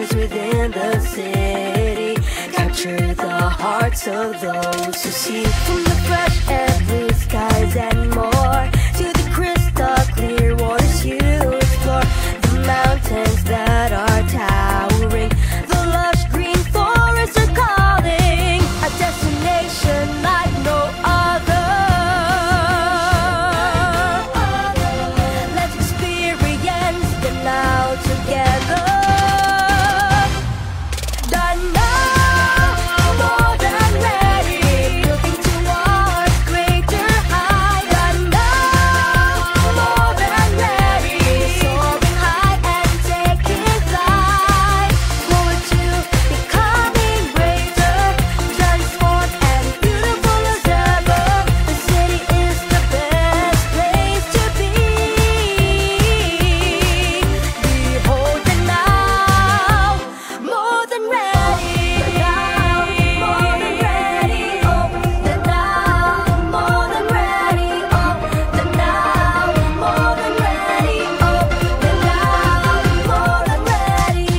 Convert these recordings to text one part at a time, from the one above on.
flames within the city. Capture the hearts of those who see. From the fresh air, blue skies and more, to the crystal clear waters you explore. The mountains that are towering, the lush green forests are calling. A destination like no other. Let's experience the now together. Done now, more than ready, looking towards greater height. Done now, more than ready, soaring high and taking flight. Forward to becoming greater, transformed and beautiful as ever. The city is the best place to be. Behold the now, more than ready. Now, more than ready. Oh, the now, more than ready. Oh, the now, more than ready. Oh, the now, more than ready.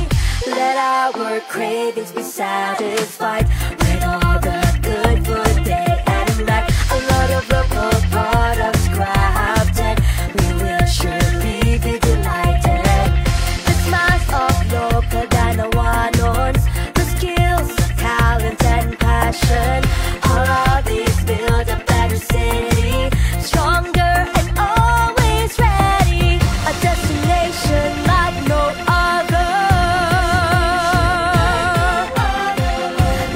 Let our cravings be satisfied with all the good food day and night. A lot of local products crafted, we will surely be delighted. The smiles of local Danawanons, the skills, talent and passion, all of these build a better city, stronger and always ready. A destination like no other.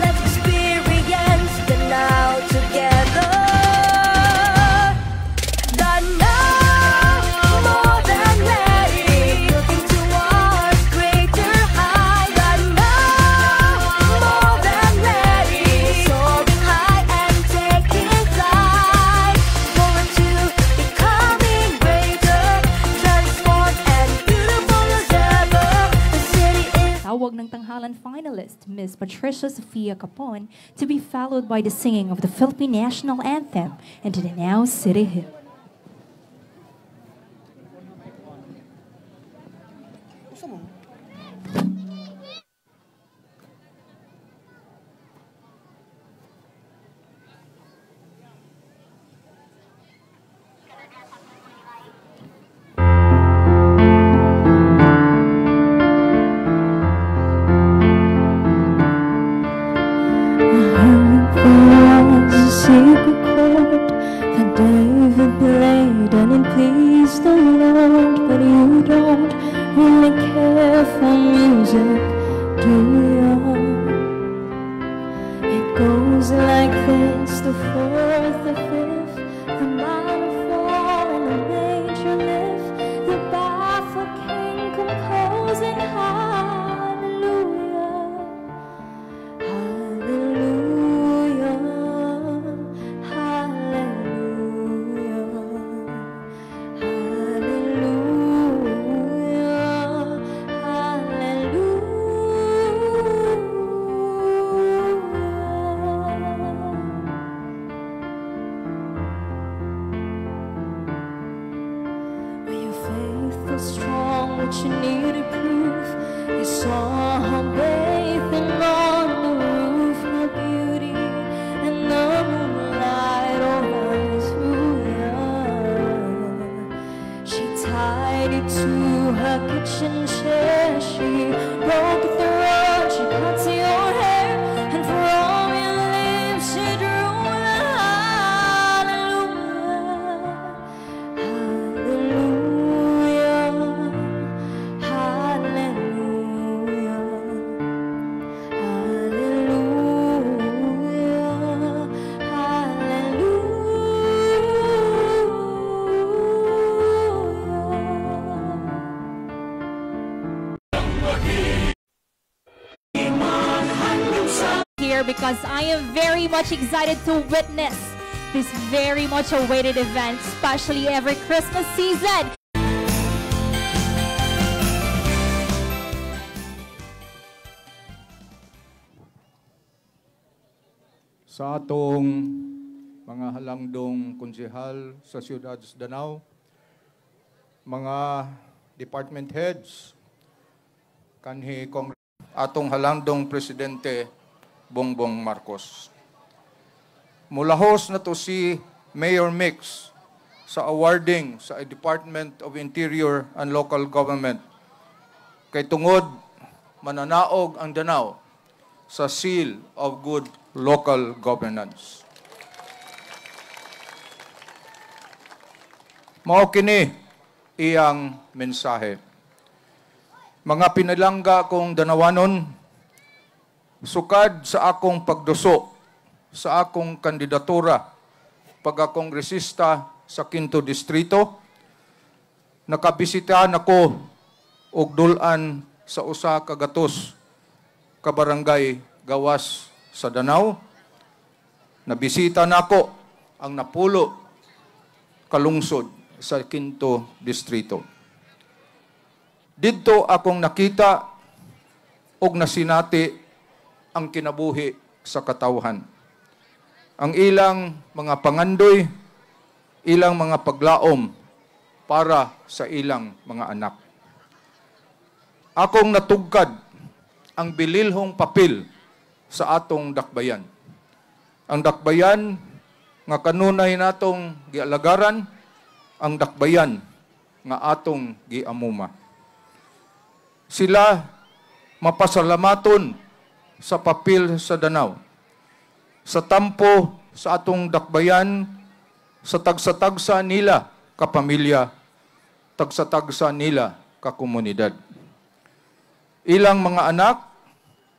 Let's experience the now together. The now, more than ready, looking towards greater height. The now, more than ready, soaring high and taking flight. Forward to becoming greater, transformed and beautiful as ever. The city is. Tawag ng tanghalan finalist, Ms. Patricia Sofia Capon, to be followed by the singing of the Philippine National Anthem into the Now City Hymn. Was a secret chord that David played and it pleased the Lord. But you don't really care for music, do you? It goes like this: the fourth, the fifth, the minor fall and the major lift. The baffled king composing hallelujah. Hallelujah, hallelujah, hallelujah, hallelujah. Are your faith was strong, but you needed proof? You saw her bathing on the roof, her beauty and the moonlight all through you. She tied it to her kitchen chair. She broke the rug, she cut your hair, and from your lips she drew the hallelujah. Hallelujah, hallelujah, hallelujah, hallelujah. Here because I am very much excited to witness this very much awaited event, especially every Christmas season. Sa atong mga halangdong konsehal sa siyudad sa Danao, mga department heads, kanhi atong halandong Presidente Bongbong Marcos. Mulahos na to si Mayor Mix sa awarding sa Department of Interior and Local Government kay tungod mananaog ang Danao sa Seal of Good Local Governance. Mao kini iyang mensahe. Mga pinalangga kong Danawanon, sukad sa akong pagduso sa akong kandidatura pagkakongresista sa 5th Distrito, nakabisitahan ako og dulan sa usa ka gatos ka barangay gawas sa Danao. Nabisita nako ang napulo ka lungsod sa 5th Distrito. Didto akong nakita og nasinati ang kinabuhi sa katawhan. Ang ilang mga pangandoy, ilang mga paglaom para sa ilang mga anak. Akong natugkad ang bililhong papel sa atong dakbayan. Ang dakbayan nga kanunay natong gialagaran, ang dakbayan nga atong giamuma. Sila mapasalamaton sa papel sa Danao, sa tampo sa atong dakbayan, sa tagsa-tagsa nila kapamilya, tagsa-tagsa nila kakomunidad. Ilang mga anak,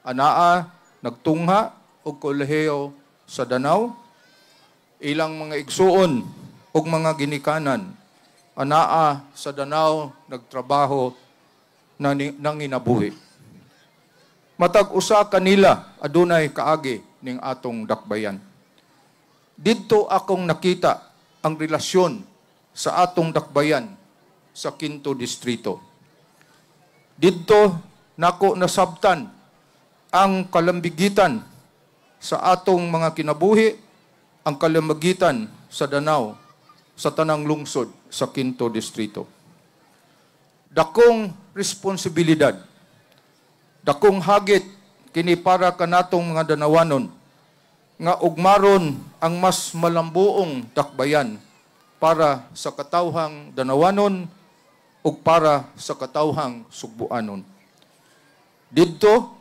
anaa, nagtungha o kolehiyo sa Danao, ilang mga igsuon o mga ginikanan, anaa sa Danao, nagtrabaho nang inabuhi. Matag usa kanila adunay kaagi ning atong dakbayan. Didto akong nakita ang relasyon sa atong dakbayan sa 5th Distrito. Didto nako nasabtan ang kalambigitan sa atong mga kinabuhi, ang kalambigitan sa Danao, sa tanang lungsod sa 5th Distrito. Dakong responsibilidad, dakong hagit kini para kanatong mga Danawanon nga ugmaron ang mas malambuong dakbayan para sa katawhang Danawanon ug para sa katawhang Sugbuanon. Didto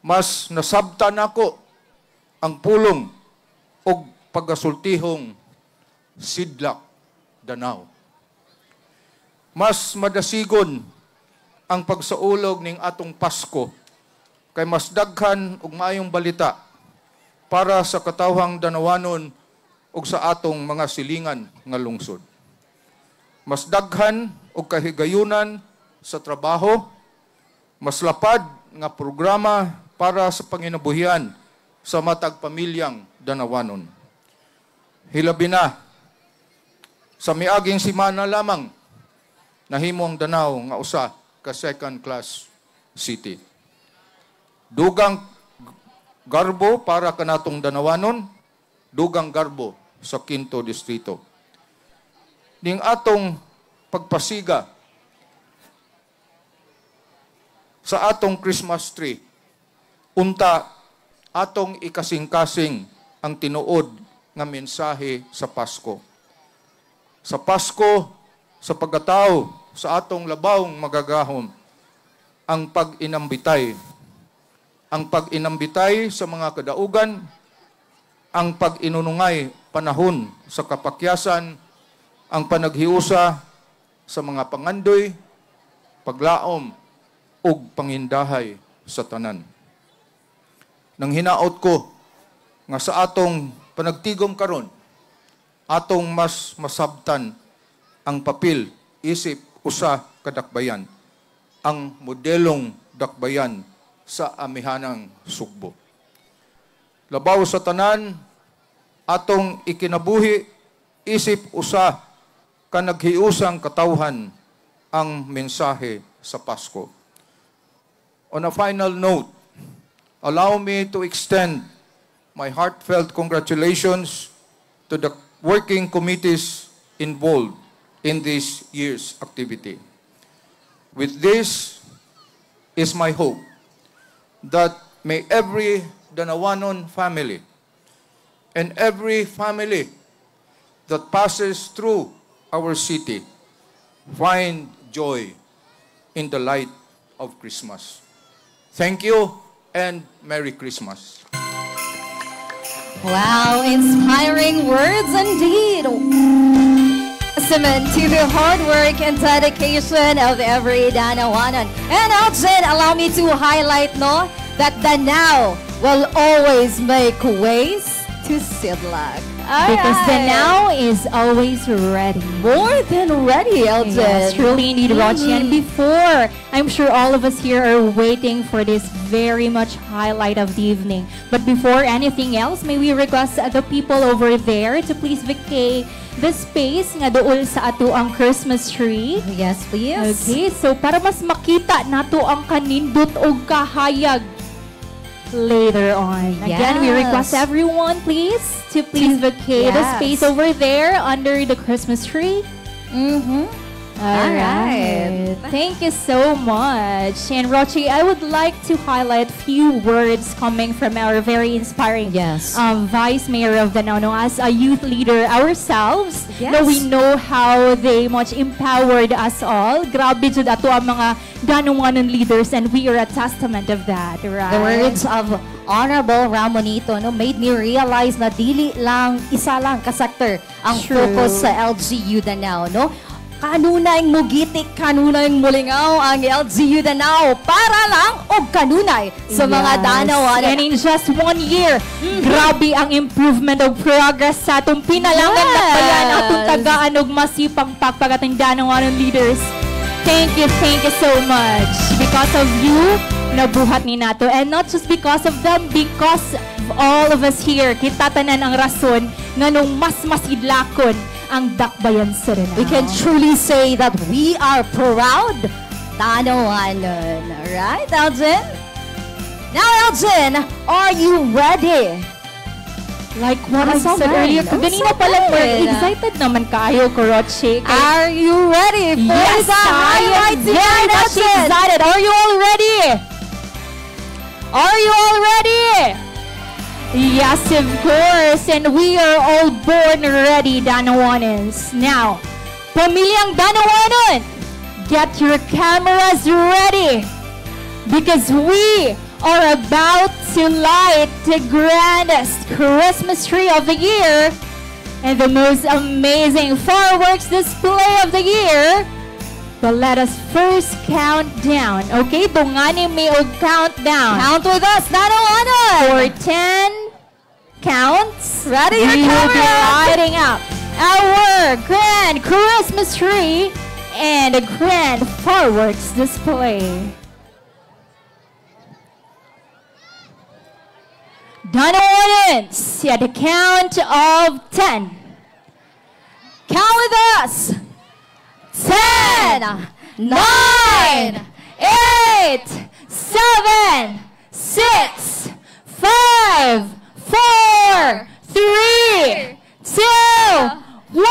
mas nasabtan ako ang pulong ug pagasultihong Sidlak Danao. Mas madasigon ang pagsaulog ning atong Pasko kay mas daghan og maayong balita para sa katawhang Danawanon ug sa atong mga silingan nga lungsod. Mas daghan og kahigayunan sa trabaho, mas lapad nga programa para sa panginabuhian sa matag pamilyang Danawanon. Hilabi na sa miaging semana lamang nahimong Danao nga usa ka second class city. Dugang garbo para kanatong Danawanon, dugang garbo sa 5th Distrito. Ning atong pagpasiga sa atong Christmas tree, unta atong ikasing-kasing ang tinuod nga mensahe sa Pasko. Sa Pasko, sa pagkatao sa atong labawng magagahom, ang pag-inambitay. Ang pag-inambitay sa mga kadaugan, ang pag-inunungay panahon sa kapakyasan, ang panaghiusa sa mga pangandoy, paglaom, ug pangindahay sa tanan. Nang hinaot ko nga sa atong panagtigom karon, atong mas masabtan ang papel, isip, usa kadakbayan, ang modelong dakbayan sa amihanang Sugbo. Labaw sa tanan, atong ikinabuhi, isip, usa ka naghiusang katawhan ang mensahe sa Pasko. On a final note, allow me to extend my heartfelt congratulations to the working committees involved in this year's activity. With this is my hope that may every Danawanon family and every family that passes through our city find joy in the light of Christmas. Thank you and Merry Christmas. Wow, inspiring words indeed. Testament to the hard work and dedication of every Danawanan. And Elgin, allow me to highlight that Danao will always make ways to Sidlag. Because the now is always ready. More than ready, Elgin. Yes, truly indeed, Rochi. And before, I'm sure all of us here are waiting for this very much highlight of the evening. But before anything else, may we request the people over there to please vacate the space nga doon sa ato ang Christmas tree. Yes, please. Okay, so para mas makita nato ang kanindot o kahayag later on. Again, we request everyone, please, to please vacate the space over there under the Christmas tree. All right. Thank you so much. And Rochi, I would like to highlight a few words coming from our very inspiring Vice Mayor of Danao. As a youth leader ourselves, we know how they much empowered us all. Grabe jud ato ang mga Danawanon leaders, and we are a testament of that, right? The words of Honorable Ramonito made me realize na dili lang isa lang ka sector ang focus sa LGU Danao, no? Kanunay mugitik, kanunay mulingaw ang LGU Danao para lang og kanunay sa mga Danawanan. And in just 1 year, grabe ang improvement of progress sa atong pinalangan na bayan atong tagaan og masipang pagpagating Danawanon leaders. Thank you so much. Because of you, nabuhat ni nato. And not just because of them, because of all of us here, kita tanan ang rason nga nung mas masidlakon ang dakbayan sa Danao. We can truly say that we are proud Danawanon. Right, Elgin? Now, Elgin, are you ready? Like what I said earlier, kanina pa lang we're excited naman kayo, Korochi. Are you ready for the highlights? Very much excited. Are you all ready? Are you all ready? Yes, of course. And we are all born ready, Danawanans. Now, Pamilyang Danawanon, get your cameras ready. Because we are about to light the grandest Christmas tree of the year and the most amazing fireworks display of the year. But let us first count down. Okay, tungani may og countdown. Count with us, Danawanon. For 10 counts, ready your we will be camera. lighting up our grand Christmas tree and a grand fireworks display. Danawanans, at the count of 10. Count with us. 10, 9, 8, 7, 6, 5, 4, 3, 2, 1.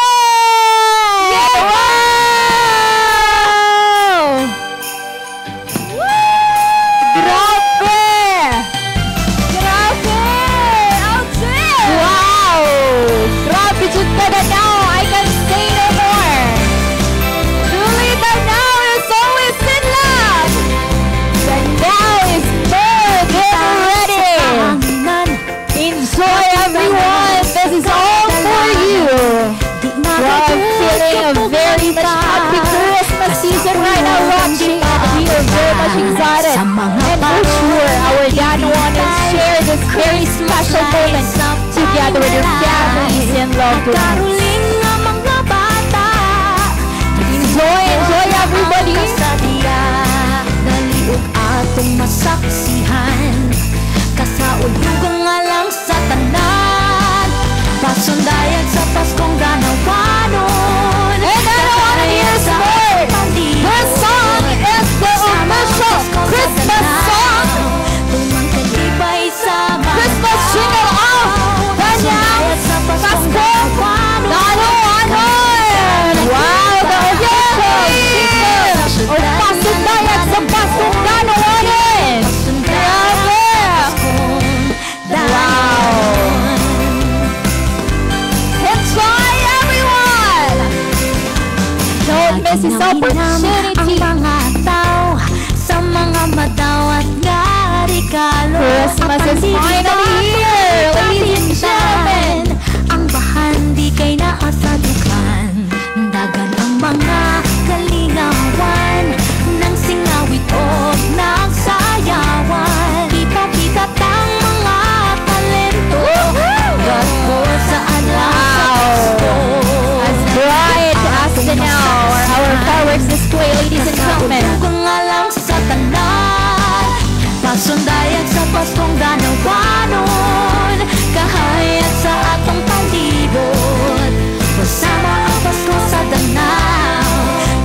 Excited. And for sure, our Danawanans share this very special moment together with your families and loved ones. Enjoy everybody. Naliog atong masaksihan kasaulugan nga lang sa tanan pasundayag sa Paskong Danawanon. And Danawanon is born. This song is the official Christmas song. Christmas jingle of Danao Pasko Danawanon. Wow, the official o pasundayag sa Paskong Danawanon. Grabe! this is opportunity. Ang mga tao sa mga madaw at regalo. Christmas is finally here, ladies and gentlemen. Ang bahan di kay naasadukan. Dagan ang mga kalingawan ng singawit o ng sayawan. Kita-kita ang mga talento. Gato saan As bright as the now, our fireworks display, ladies and gentlemen. Kung alam sa tanan, pasundayan sa Paskong ganawanon, kahayag sa atong palibot. Kasama ang Pasko sa danaw,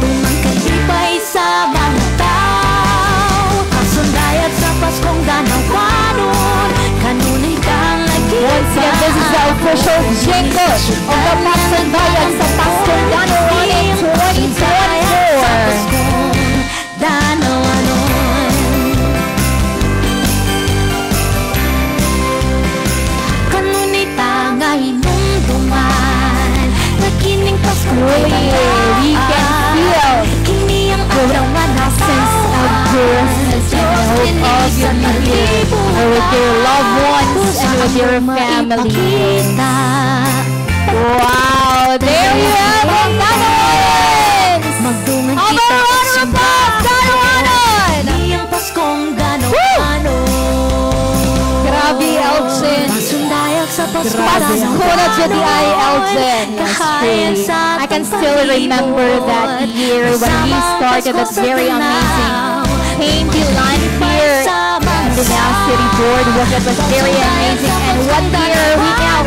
tumangkalipay sa mga tao. Pasundayan sa Paskong ganawanon, kanunay kang Once again, this is the official jingle of the Pasundayan sa Paskong Ganawanon 2024. Kanunay tanga hinumduman, nakining Pasko We can feel kini ang araw nga sense of Christmas and the hope of unity with your loved ones and with your family. Wow, there you have it, Ganawanons! Magdungan How kita about a round of applause, Ganawanon! Kini ang Paskong ganawanon. Grabe, Elgin. Pasundayak sa Pasko Pasko na jadi ay Elgin. Yes, truly. I can still remember that year when we started that very amazing paint-line here in the Now City Boardwalk. That was very amazing. And what year are we now?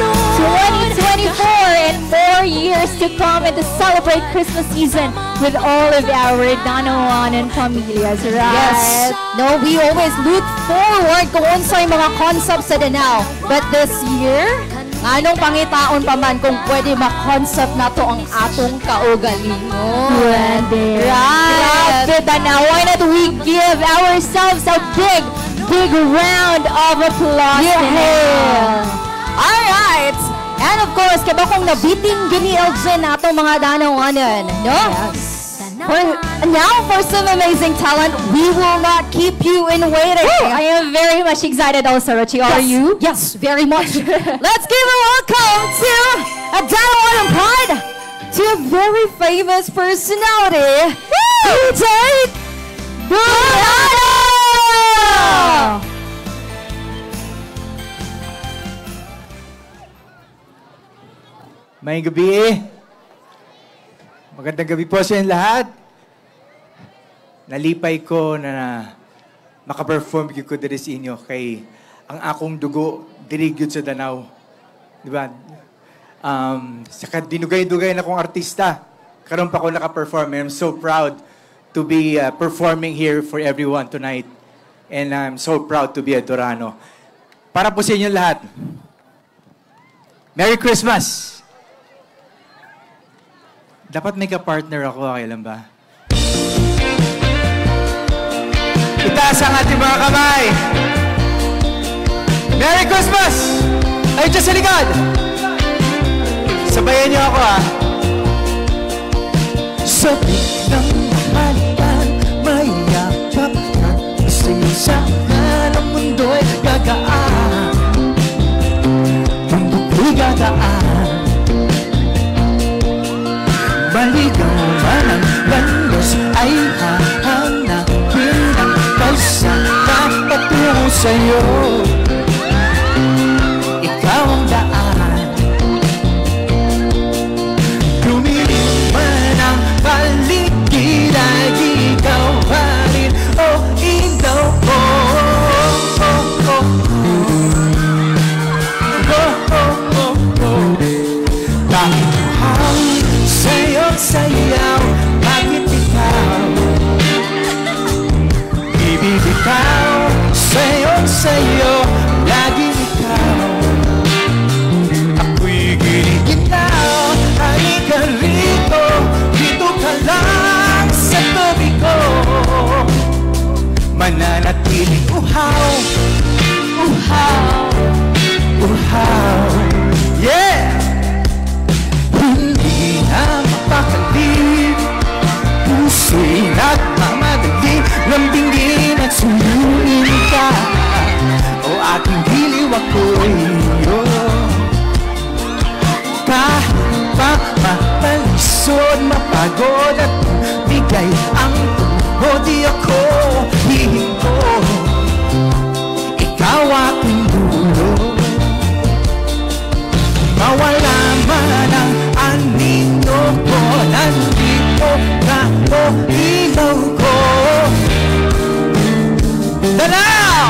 2024 and 4 years to come and to celebrate Christmas season with all of our Danawanon familias, right? Yes. No, we always look forward kung unsay mga concepts sa Danao. But this year, anong pangitaon pa man kung pwede ma-concept na to ang atong kaugalingon. Pwede. Right. Grabe, Danao. Why not we give ourselves a big round of applause today? Alright. And of course, kaya kung nabiting gini Elgin na itong mga Danawanon, no? Now, for some amazing talent, we will not keep you in waiting. I am very much excited also, Rochi. Are you? Yes, very much. Let's give a welcome to a Danawanon pride, to a very famous personality, DJ Durano! May gabi. Magandang gabi po sa inyo lahat. Nalipay ko na makaperform ko diri sa inyo kay ang akong dugo dirigyod sa Danao. Di ba? Saka dinugay-dugay na akong artista. Karon pa ako nakaperform. I'm so proud to be performing here for everyone tonight. And I'm so proud to be a Durano. Para po sa inyo lahat. Merry Christmas! Dapat may ka-partner ako, kailan ba? Itaas ang ating mga kamay! Merry Christmas! Ay, dyan sa likod! Sabayan niyo ako, ha? Sa biglang mamalitan, may yakap na isa-isahan ang mundo'y gagaan. Ang buko'y gagaan. Maligaw man ang landos ay hahanapin ang kalsada patungo sa'yo. Ikaw ang daan. Lumilim man ang paligid ay ikaw pa rin. Oh, ilaw ko. Sayaw, bakit ikaw? Ibibitaw, sayaw, lingkod at bigay ang o di ako hihinto. Ikaw aking dulo, mawala man ang anino ko, nandito ka o ilaw ko. Dalaw!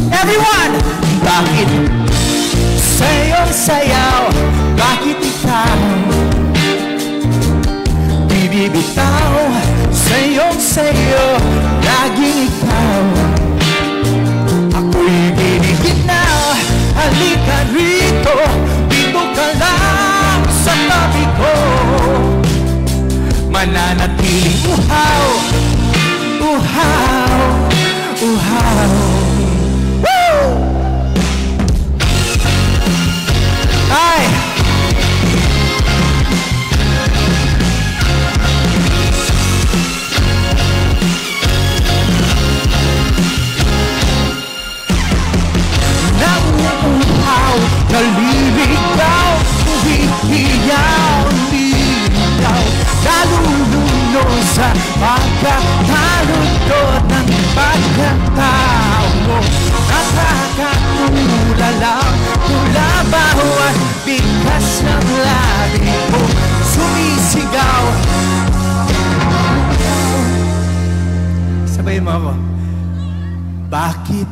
Everyone! Bakit sa'yo'y sayaw? Bakit ikaw bibitaw? Sa'yo'y sayo, laging ikaw. Ako'y giniginaw. Halika rito, dito ka lang sa tabi ko. Mananatiling uhaw, uhaw, uhaw. Woo! Ay! Nauuhaw, naliligaw, umihiyaw, ligaw, naluluno sa pagkakalutod ng pagkatao mo. Nakakatulala, mula bawat bigkas ng labi mo, sumisigaw. Sabayin mo ako. Bakit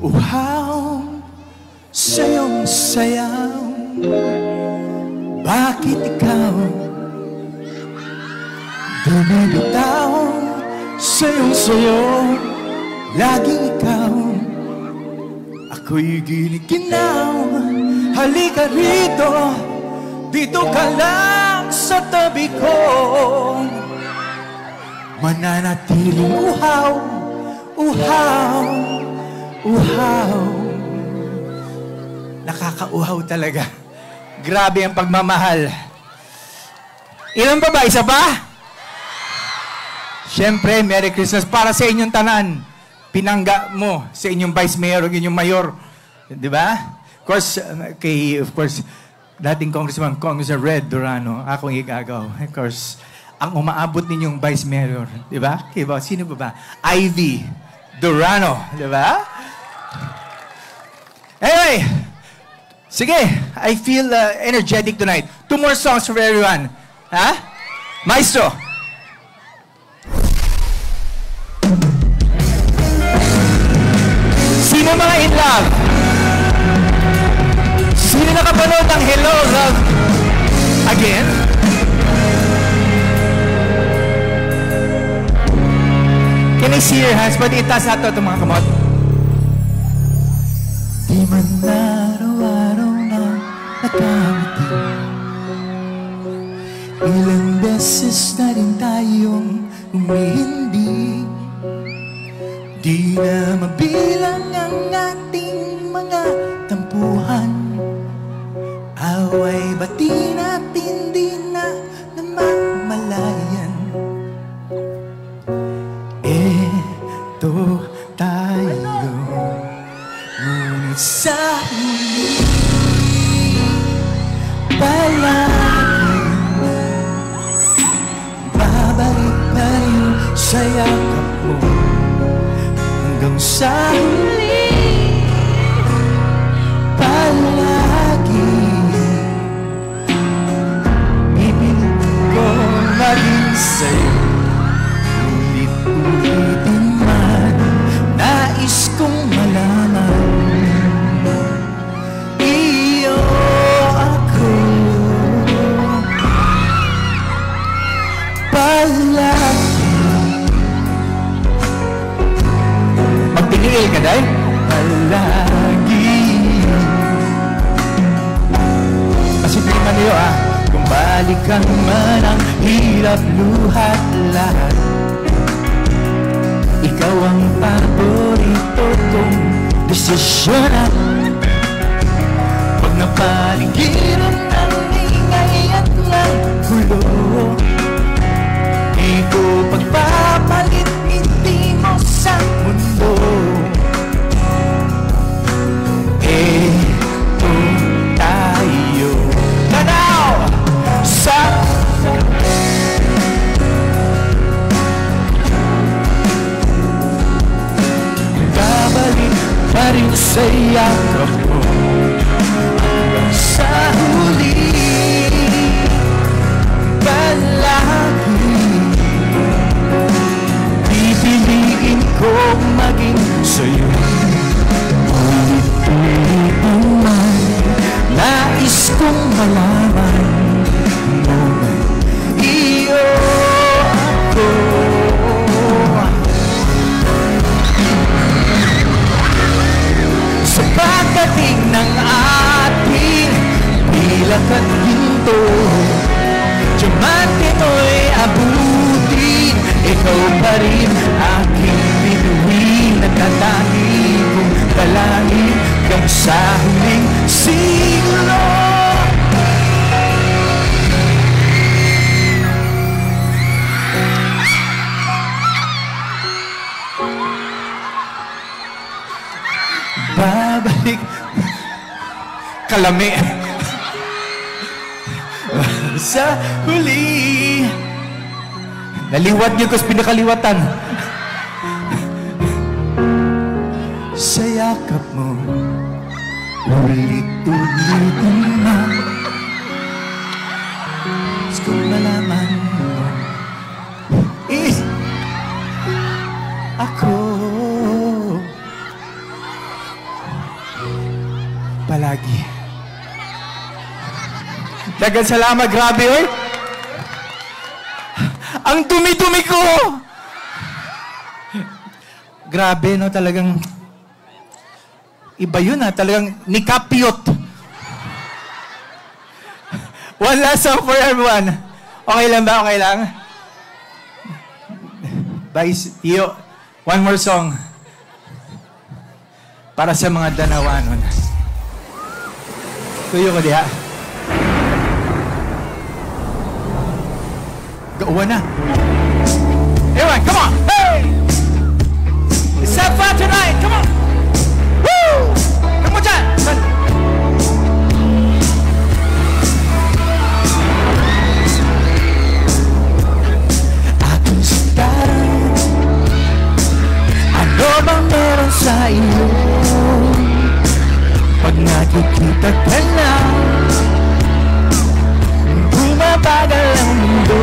uhaw sa'yong sayaw? Bakit ikaw bumibitaw? Sa'yong sayo, laging ikaw. Ako'y giniginaw. Halika rito, dito ka lang sa tabi ko. Mananatiling uhaw, uhaw, uhaw. Nakakauhaw talaga. Grabe ang pagmamahal. Ilan pa ba? Isa pa? Siyempre, Merry Christmas para sa inyong tanan. Pinangga mo sa inyong Vice Mayor o inyong Mayor. Di ba? Of course, dating Congressman Red Durano, akong igagaw. Of course, ang umaabot ninyong Vice Mayor. Di ba? Sino ba? Ivy Durano. Di ba? Anyway, sige, I feel energetic tonight. 2 more songs for everyone. Ha? Maestro. Sino mga in love? Sino nakapanood ng Hello, Love Again? Can I see your hands? Pwede itaas nato itong mga kamot. Di man araw-araw na nakangiti, ilang beses na rin tayong umihindi. Di na mabilang ang ating mga tampuhan, away bati natin di na namamalayan. Eto tayo, ngunit sa huli palagi babalik pa rin sa yakap mo. Hanggang sa huli, palagi pipilit ko maging sa'yo. Ulit-ulitin man, nais kong malaman, iyo ako palagi. Magtingil ka dahil palagi. Masimple man niyo kung balikan man ang hirap, luhat lahat, ikaw ang paborito kong desisyon. At pag napaligiran ng ingay at ng gulo, di ko pagpapalit hindi mo sa mundo. Eto tayo, tanaw sa malaman mo iyo ako. Sa pagdating ng ating pilak at ginto, diamante mo'y abutin, ikaw pa rin aking bituin. Nagtatangi kong dalangin kang sa huling siglo. Babalik kalami sa huli. Naliwat niyo kasi pinakaliwatan. Sa yakap mo ulit-ulitin na. Mas kung malaman mo ako palagi. Dagan salamat, grabe oy. Ang dumi-dumi ko. Grabe no, talagang iba yun ha, talagang nikapyot. One last song for everyone. Okay lang ba? Okay lang? Vice, Tio, one more song. Para sa mga Danawanon. Tuyo ko diha. Gauwan na. Everyone, come on! Hey! Let's have fun tonight! Come on! Woo! Come on, John! Aking sitaran, ano bang meron sa iyo? Pag nakikita ka na, bumabagal ang mundo.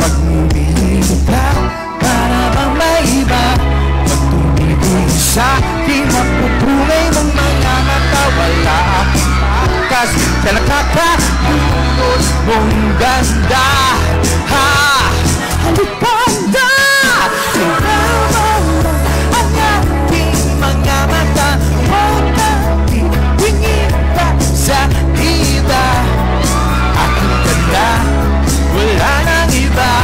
Pag umihig ka, para bang maiba. Pag tumibig sa'kin, mapupulay mong mga mata. Wala akong takas sa nakakatulog mong ganda. Ha! Halikanda! Sinama mo ang ating mga mata. Huwag kang titingin pa sa iba. Aking ganda, wala nang iba.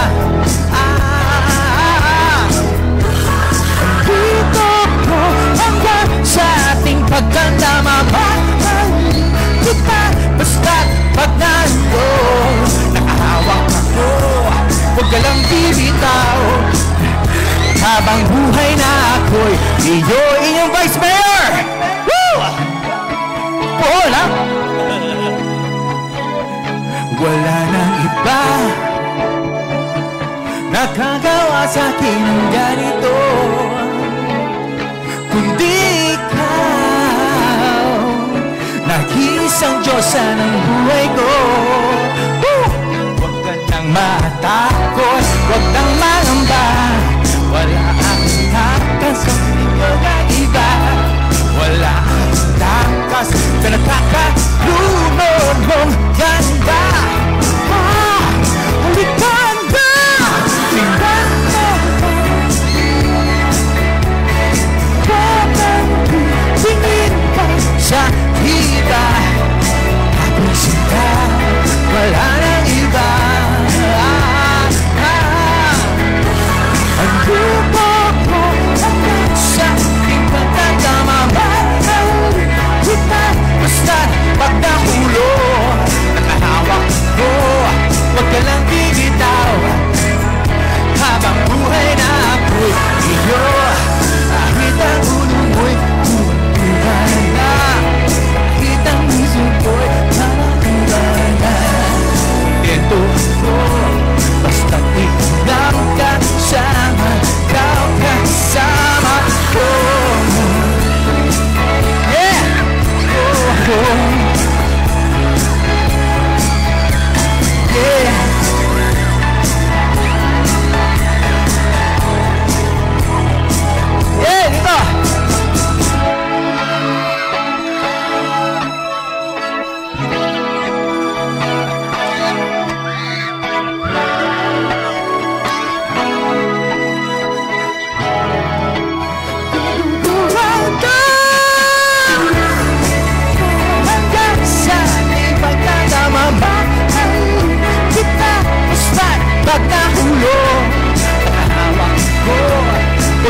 Dito ko hanggang sa ating pagkanda. Mamahalin kita basta't pag nandun. Nakahawak ako, huwag ka lang bibitaw. Habang buhay na ako'y inyong Vice Mayor! Woo! Wala! Wala nang iba nakagawa sa'kin ng ganito, kundi ikaw. Nag-iisang Diyosa ng buhay ko. Woo! Huwag ka nang matakot, huwag nang mangamba. Wala akong takas sa iba. Wala akong takas sa nakakalunon mong ganda. Halikanda! Tingnan mo bakang tingin ka sa iba. Ako'y sinta, wala nang iba. Ang grupo ko hanggang sa aking pagkatama.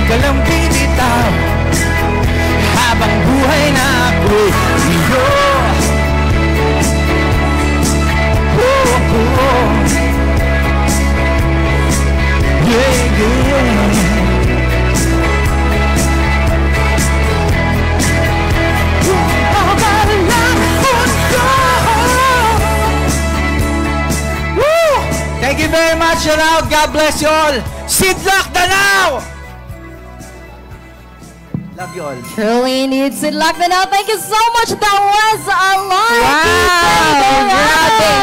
Huwag ka lang bibitaw habang buhay na ako'y iyo. Yeah, yeah. Thank you very much, Ronald. God bless you all. Sidlak Danao! Love you all. Truly needs it. Luck na now. Thank you so much. That was a lot. Wow! Grabe!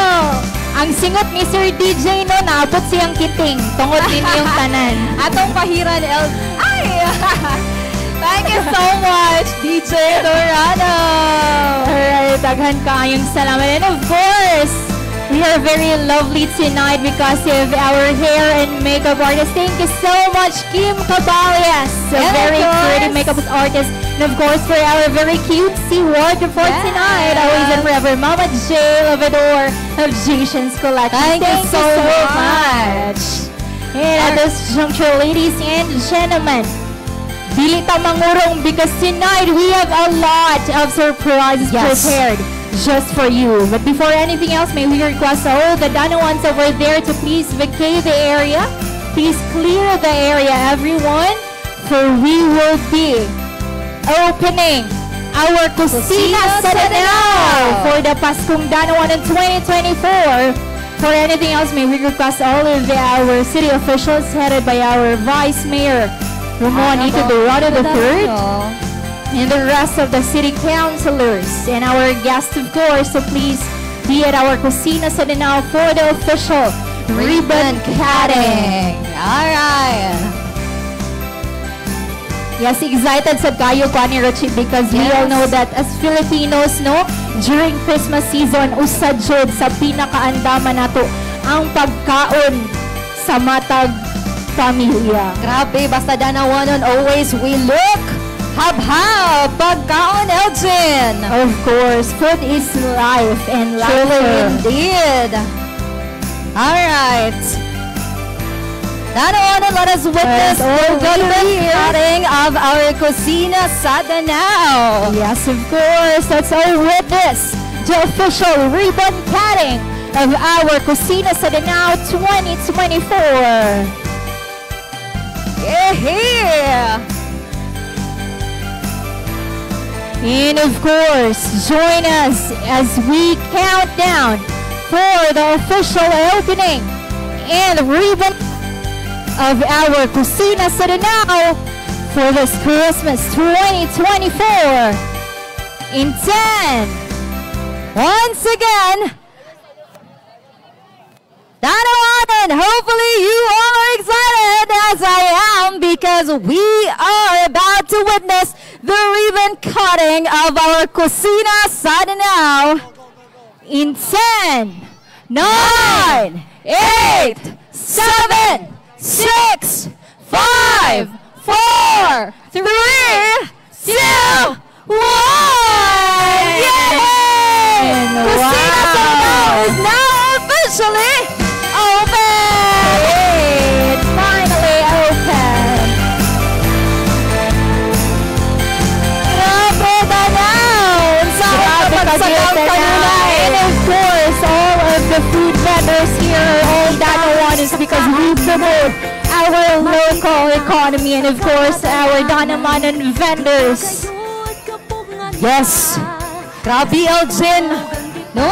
Ang singot ni Sir DJ no, naabot siyang kiting. Tungod din yung tanan. Atong pahiran, Ay! Thank you so much, DJ Dorado. Alright, daghan kayong salamat. And of course, we are very lovely tonight because of our hair and makeup artist. Thank you so much, Kim Cabalias, a And very of course, pretty makeup artist. And of course, for our very cutesy wardrobe for tonight, always and forever, Mama J Lavador of Jation's Collection. Thank you so much. And at this juncture, ladies and gentlemen, dili ta mangurong because tonight we have a lot of surprises prepared just for you. But before anything else, may we request all the Dano ones over there to please vacate the area. Please clear the area, everyone, for we will be opening our Kusina sa Danao for the Paskong Dano 1 in 2024. For anything else, may we request all of our city officials headed by our Vice Mayor, Ramonito Dorado III, and the rest of the city councilors and our guests, of course, so please be at our Kusina sa Danao for the official ribbon cutting. Alright. Yes, excited sa kayo ko ni Rochi because we all know that as Filipinos, no, during Christmas season, usad jud sa pinakaandaman nato ang pagkaon sa matag pamilya. Grabe, basta Danawanon, always we look hab-hab pagkaon, Elgin. Of course, food is life and life. Truly indeed. Alright. Danawanon, let us witness the ribbon cutting of our Kusina sa Danao. Yes, of course. Let's all witness the official ribbon cutting of our Kusina sa Danao 2024. Yeah! And of course, join us as we count down for the official opening and ribbon of our Kusina sa Danao for this Christmas 2024 in 10. Once again, Danawanon, hopefully you all are excited as I am because we are about to witness the ribbon cutting of our Kusina sa Danao In 10, 9, 8, 7, 6, 5, 4, 3, 2, 1! Yay! Kusina sa Danao is now officially open! it's finally open. Grabe Danao! Grabe ka dito na. And of course, all of the food vendors here are all Danawanos because we promote our local economy and of course our Danamanon vendors. Yes! Grabe Elgin! No?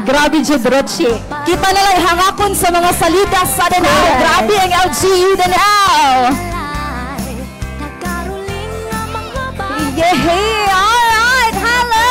Grabe jud Rochi. Kita na lang hangakon sa mga salida sa Danao. Correct. Grabe ang LGU Danao. Yay! Alright! Hello!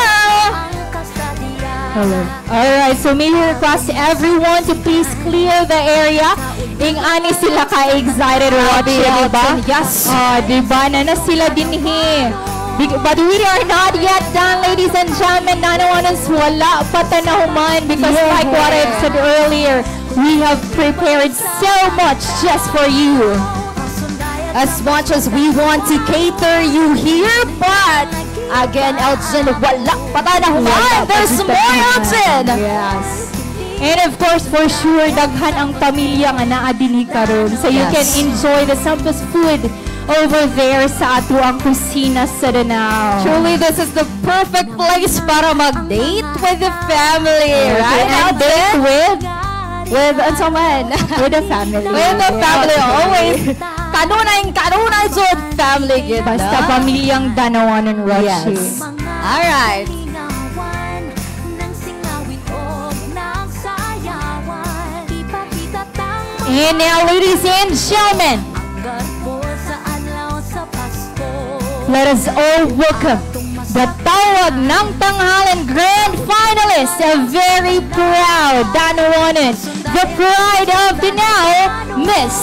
Alright, so may we request everyone to please clear the area. Ing ani sila ka-excited Rochi, diba? Yes! Diba? Na sila dinhi. But we are not yet done, ladies and gentlemen. Danawanons, wala pa tanahuman because like what I've said earlier, we have prepared so much just for you. As much as we want to cater you here, but again, Elgin, wala pa tanahuman. There's more, Elgin! Yes. And of course, for sure, daghan ang pamilya nga naa dinhi karon. So you can enjoy the samples food over there sa ato ang kusina sa Danao. Truly, this is the perfect place para mag-date with the family, right? And date with someone. with the family. With the family, always. Kanunay jud family gid. Basta pamilyang Danawanan Roche. Yes. Alright. Singawan, nang singawin o nang sayawan. Ipakita-tang And now, ladies and gentlemen, garpo sa adlaw sa Pasko. let us all welcome the Tawag ng Tanghalan Grand Finalist, a very proud Danawanan, the pride of Danao, Miss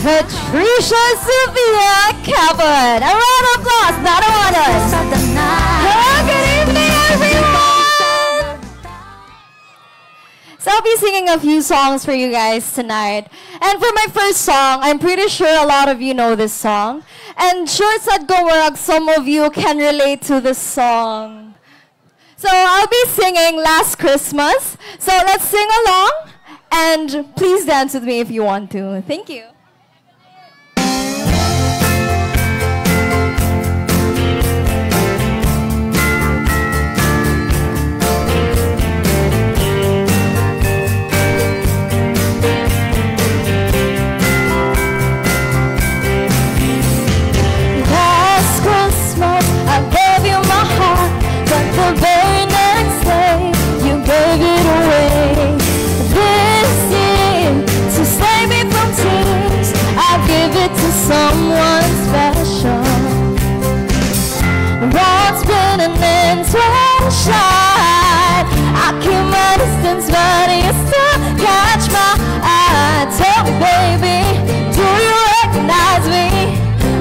Patricia Sophia Capon. A round of applause, Danawanan. Sa danay. Good evening, everyone. So I'll be singing a few songs for you guys tonight. And for my first song, I'm pretty sure a lot of you know this song. And sure sad go work, some of you can relate to this song. So I'll be singing Last Christmas. So let's sing along. And please dance with me if you want to. Thank you. Last Christmas, I gave you my heart, but the very next day, you gave it away. This year, to save me from tears, I give it to someone special. Once been an intention, I keep my distance, but you still catch my eye. Tell me, baby, do you recognize me?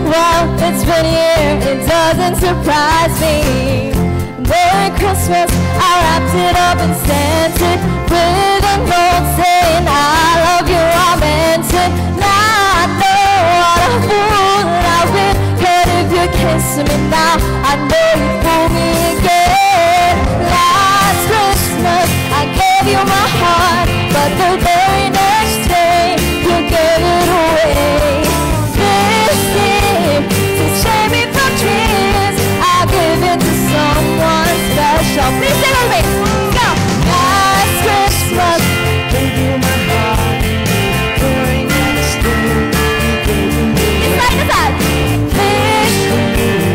Well, it's been a year, it doesn't surprise me. Merry Christmas, I wrapped it up and sent it with a note saying I love you, I meant it. Now I know what a fool I've been, but if you kiss me now, I know you fool me again. Last Christmas, I gave you my heart, but the very next day, you gave it away. This year, to save me from tears, I give it to someone special. Please sing with me. Go. Last Christmas, gave you my heart. Very next day, you gave it away. Inside, inside. This year,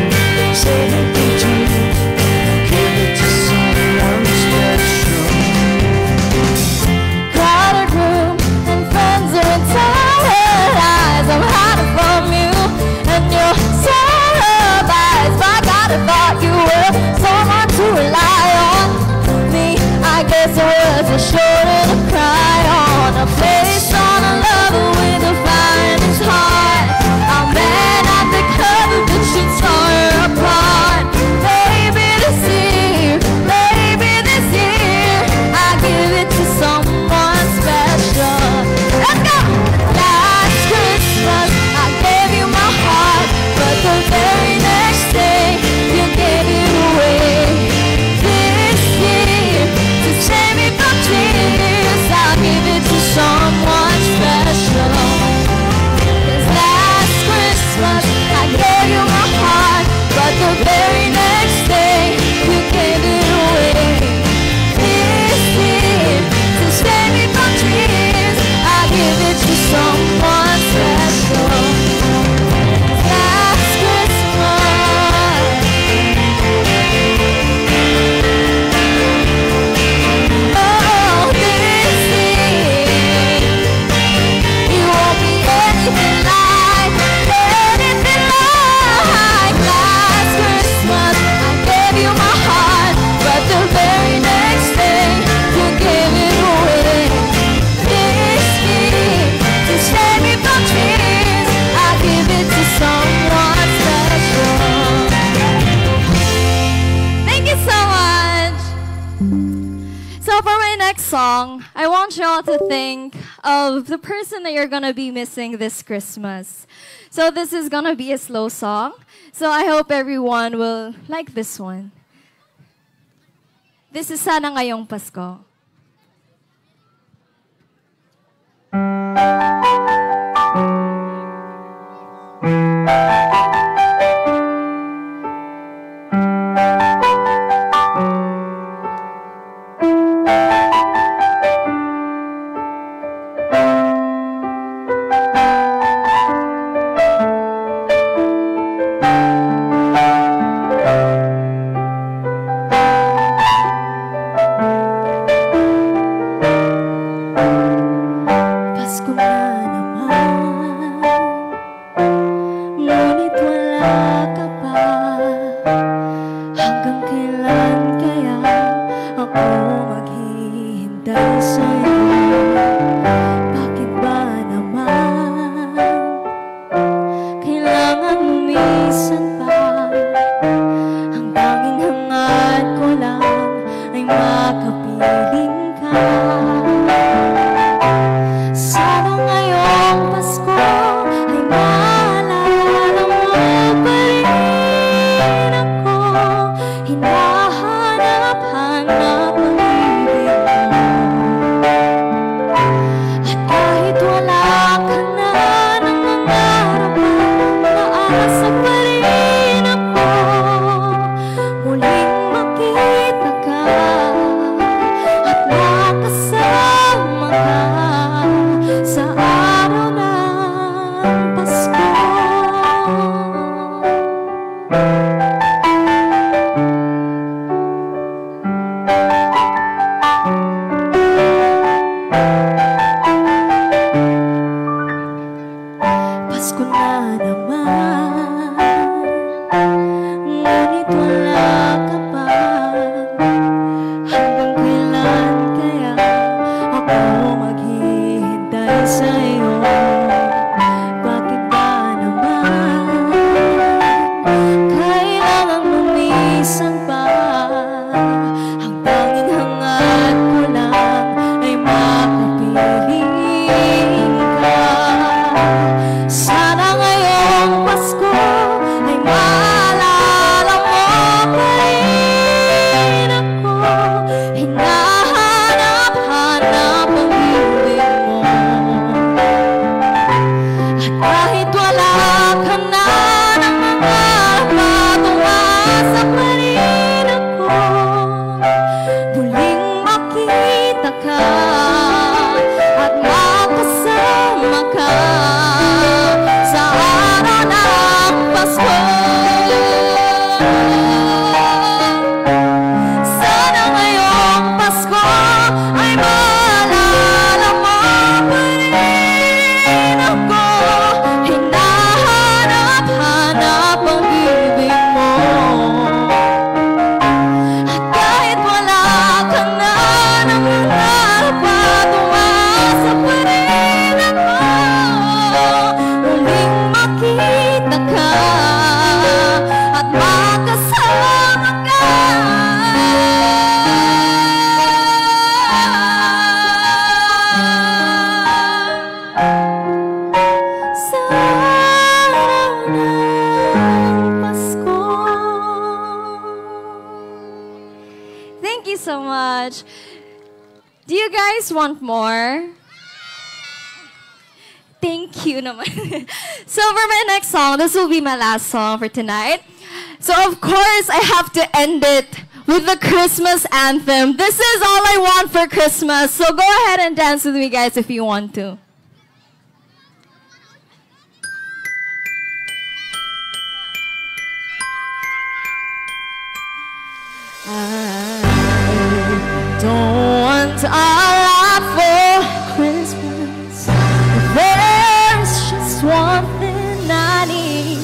save it from tears, give it to someone special. Crowded room and friends are tired eyes. I'm hiding from you and your sour eyes. My God, I thought you were someone to rely on. Me, I guess I was a shoulder to cry on. A place on a lover with a fire in his heart. I'm mad at the cover, but you tore apart. Maybe this year, I give it to someone special. Let's go! Last Christmas, I gave you my heart, but the very next day, you gave it away. This year, to save me from tears, I'll give it to someone special. 'Cause last Christmas, I gave you my heart, but the very next day, you gave it away. This year, to save me from tears, I give it to someone special. Last Christmas. Oh, this year, you won't be anything like last Christmas. I gave you my heart, but the very next day, you gave it away. This year, to save me from tears, I give it to someone special. Thank you so much. So for my next song, I want you all to think of the person that you're gonna be missing this Christmas. So this is gonna be a slow song. So I hope everyone will like this one. This is Sana Ngayong Pasko. Thank you so much. Do you guys want more? Thank you naman. So for my next song, this will be my last song for tonight. So of course, I have to end it with the Christmas anthem. This is all I want for Christmas. So go ahead and dance with me, guys, if you want to. I don't want a lot for Christmas. There's just one thing I need.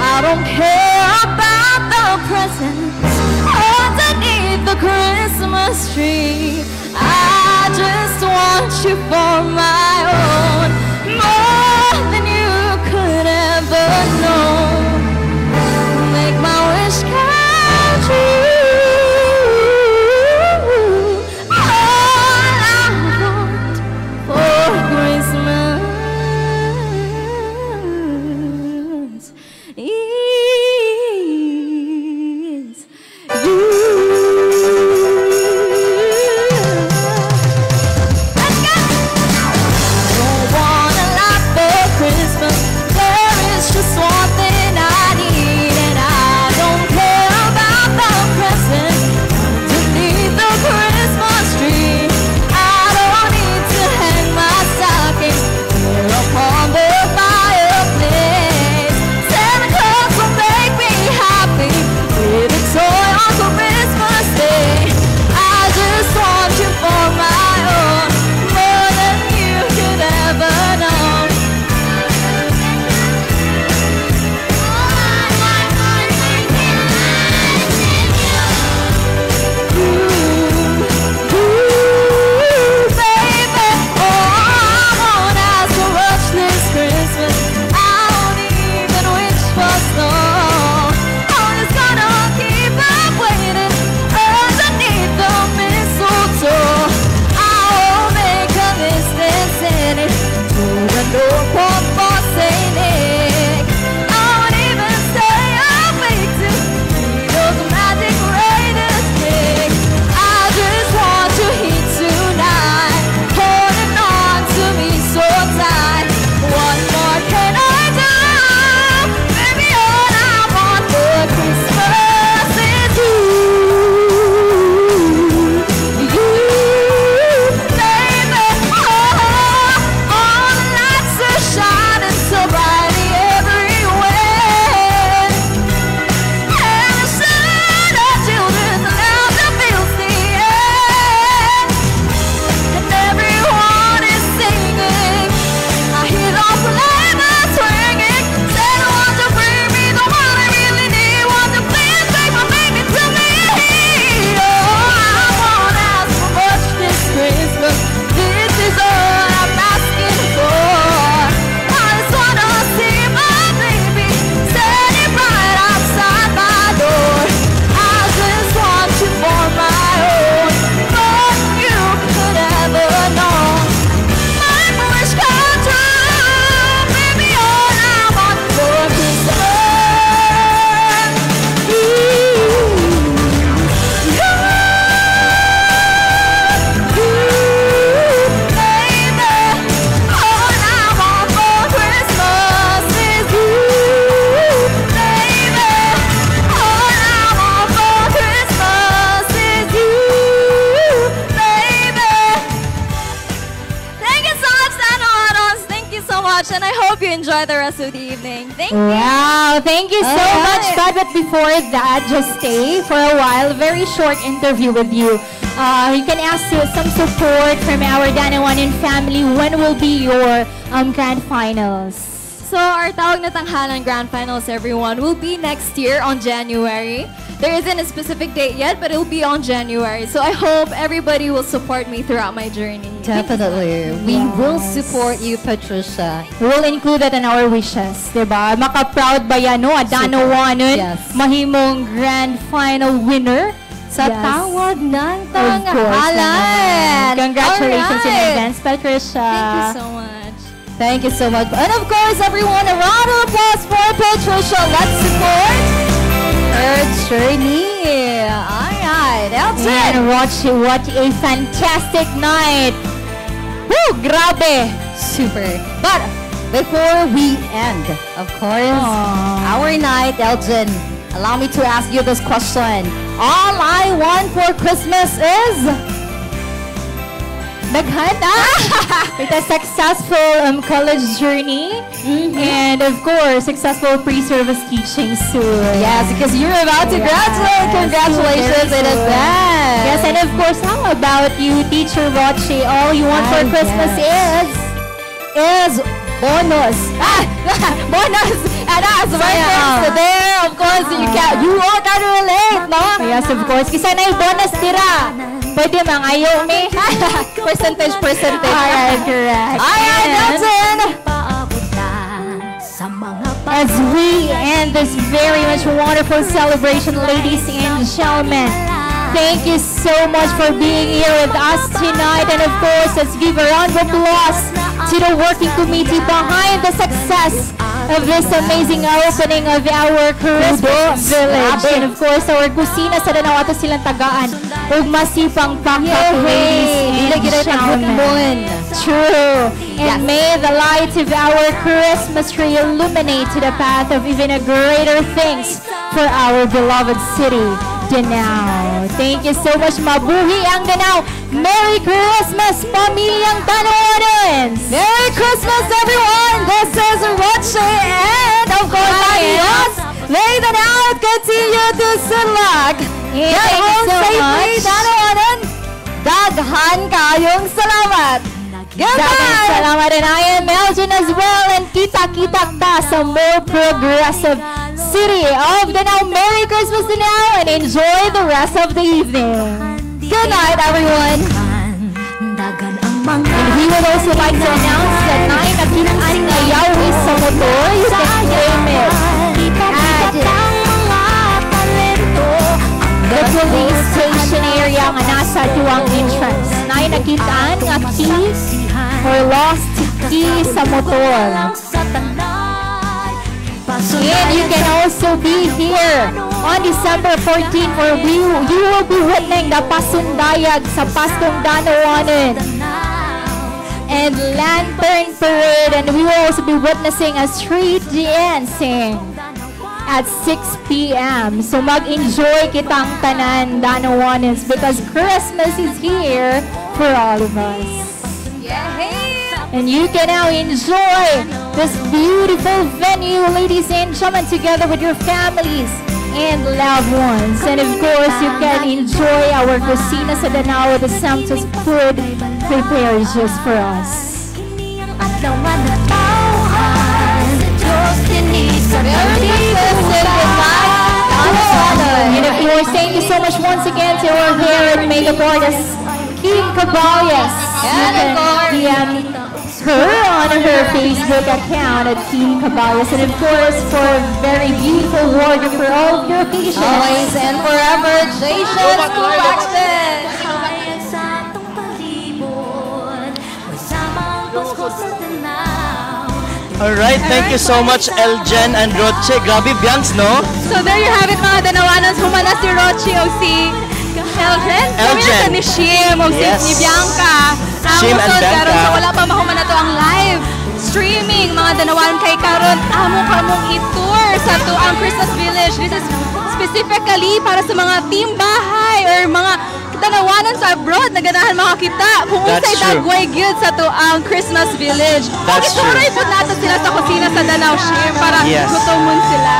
I don't care about the presents underneath the Christmas tree. I just want you for my own, more than you could ever know. Make my wish come true. All I want for Christmas is you. Let's go! Don't want a lot for Christmas. There is just one thing I need, and I don't care about the presents underneath the Christmas tree. I don't need to hang my stocking here upon the fireplace. Santa Claus will make me happy with a toy on Christmas Day. I just want you for my own, more than you could ever know. And I hope you enjoy the rest of the evening. Thank you. Wow, thank you so much, Fab. But before that, just stay for a while. Very short interview with you. You can ask some support from our Dana One and family. When will be your grand finals? So our Tawag na Tanghalan Grand Finals, everyone, will be next year on January. There isn't a specific date yet, but it will be on January. So I hope everybody will support me throughout my journey. Definitely. We will support you, Patricia. We'll include that in our wishes, diba? Maka-proud ba yan, no? Adano Wanon, Yes. mahimong grand final winner Sa Yes. Tawag ng Of course Tanghalan. naman. Congratulations in Alright. advance, Patricia. Thank you so much. Thank you so much. And of course, everyone, a round of applause for Patricia. Let's support her journey. All right. right, Elton. And what a fantastic night. Woo, grabe. Super. But before we end, of course, our night, Elton, allow me to ask you this question. All I want for Christmas is... Naghanda with a successful college journey and of course successful pre-service teaching soon. Yes, because you're about to graduate. Congratulations in advance. Yes, and of course, how about you, Teacher Roche? All you want for Christmas is bonus. Bonus. And as my friends there, of course, you all can relate, no? Yes, of course. Kasi na yung bonus tira. Pwede mang ayaw me. Percentage. Alright, correct. Alright, Nelson. As we end this very much wonderful celebration, ladies and gentlemen, thank you so much for being here with us tonight. And of course, let's give a round of applause to the working committee behind the success of this amazing opening of our Christmas Village. And of course, our kusina sa Danao ato silang tagaan. Ug masipang pakpak, ladies and gentlemen. True. And may the light of our Christmas tree illuminate to the path of even a greater things for our beloved city, Danao. Thank you so much. Mabuhi ang Danao. Merry Christmas, pamilyang Danaoanons. Merry Christmas, everyone. This is Roche and of course, adios. May the now continue to select. Yeah, thank you so much. Danaoanon. Daghan kayong salamat. Dagang salamat, and I am Elgin as well, and kita-kita ta sa more progressive city of Danao. Merry Christmas Danao and enjoy the rest of the evening. Good night, everyone. And we would also like to announce that naay nakitaan nga yawi sa motor. You can claim it at the police station area nga nasa tuwang entrance. Naay nakitaan nga key or lost key sa motor. And you can also be here on December 14 where you will be witnessing the pasundayag sa Paskong Danaoanon and Lantern Parade, and we will also be witnessing a street dancing at 6 p.m. So mag-enjoy kitang tanan Danaoanons because Christmas is here for all of us. And you can now enjoy this beautiful venue, ladies and gentlemen, together with your families and loved ones. And of course, you can enjoy our Kusina sa Danao, the Santos food prepared just for us. And of course, thank you so much once again to our hair and makeup artist, King Caballas. And of course, DM her on her Facebook account at King Caballas, and of course for a very beautiful wardrobe for all of your occasions. always and forever, Jason Kubaxton. Alright, thank you so much, Elgen and Roche. Grabe, Biancs, no? So there you have it, mga Danaoanons. Humana si Rochi o si Elgen. Elgen. Kami na si Shim o si Yes. ni Bianca. Shim and Bianca. Karon sa wala pa mahumana to ang live streaming, mga Danaoanon kay karon amo kamong i-tour sa to ang Christmas Village. This is specifically para sa mga team bahay or mga Danaoanon sa abroad na ganahan makakita kung That's unsay true. dagway gyud sa to ang Christmas Village. That's true. Ituloy po nato sila sa kusina sa Danao Shim para Yes. gutomon sila.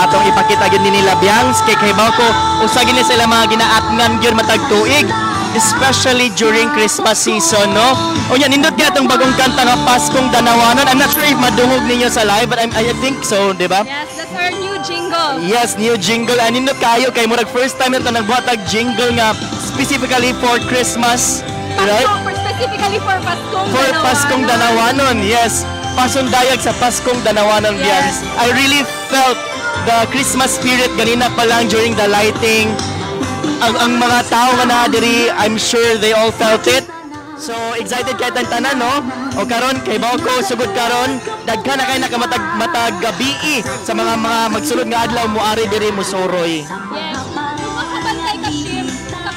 Atong ipakita gyud nila Biancs kay kay ko usa gini sila mga ginaatngan gyud matag tuig, especially during Christmas season, no? O yan, nindot kaya itong bagong kanta nga Paskong Danaoanon. I'm not sure if madungog ninyo sa live, but I think so, di ba? Yes, that's our new jingle. Yes, new jingle. And nindot kayo kay murag first time na ito nagbuhatag jingle nga specifically for Christmas, right? Specifically for Paskong For Paskong Danaoanon, yes. Pasundayag sa Paskong Danaoanon, Biancs. I really felt the Christmas spirit ganina pa lang during the lighting. Ang mga tao nga naa diri, I'm sure they all felt it. So excited kay tanan, no? O karon kay Bauko sugod karon, daghan na kay nakamatag gabi sa mga magsulod nga adlaw moari diri Mosoroy. Yes. Kung makabantay ka, Shim, sa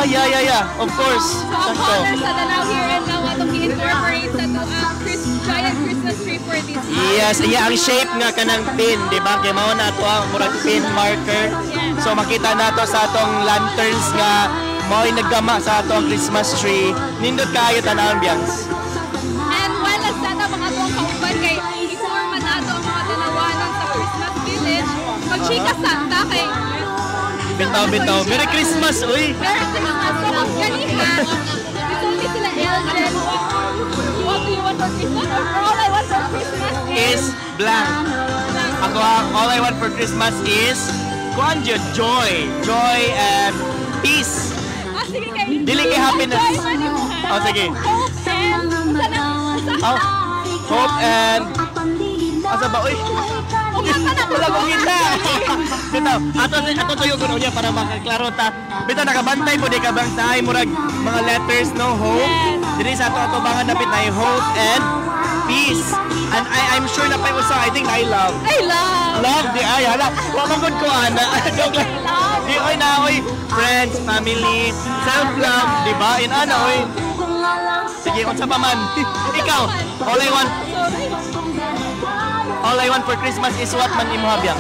yeah. Of course. So, ang Sakto. honor sa Danao here and now atong i-incorporate sa to ang giant Christmas tree for this year. Yes, iya ang shape nga kanang pin, di ba? Kaya mao na to ang murag pin marker. So makita nato sa atong lanterns nga mao'y naggama sa atong Christmas tree. Nindot kaayo tanawon Biangs. And while nagsata mga tuwang kauban kay i-forman nato ang mga danawanan sa Christmas village, magchika santa kay Bitaw. Merry Christmas, uy! Merry Christmas! So ang ganita, isulti sila Elden. What do you want for Christmas? Or all I want for Christmas Is blank. Ako all I want for Christmas is kuan jud joy. Joy and peace. Sige kay Dili kay happiness. Joy man yung Oh, sige. Hope and Asa ba, uy? Wala kong kita. Bitaw, ato tuyo ko niya para makaklaro ta. Bitaw, nakabantay po di ka bang tayo murag mga letters, no? Hope. Dili sa ato bangan dapit na hope and peace. And I'm sure na pa yung usa, I think I love. Love, di ay, hala. Wamangod ko, ana. Joke lang. Di, oy na, oy. Friends, family, self-love, di ba? In ana, oy. Sige, unsa pa man. Ikaw, all I want for Christmas is what man imo habyang?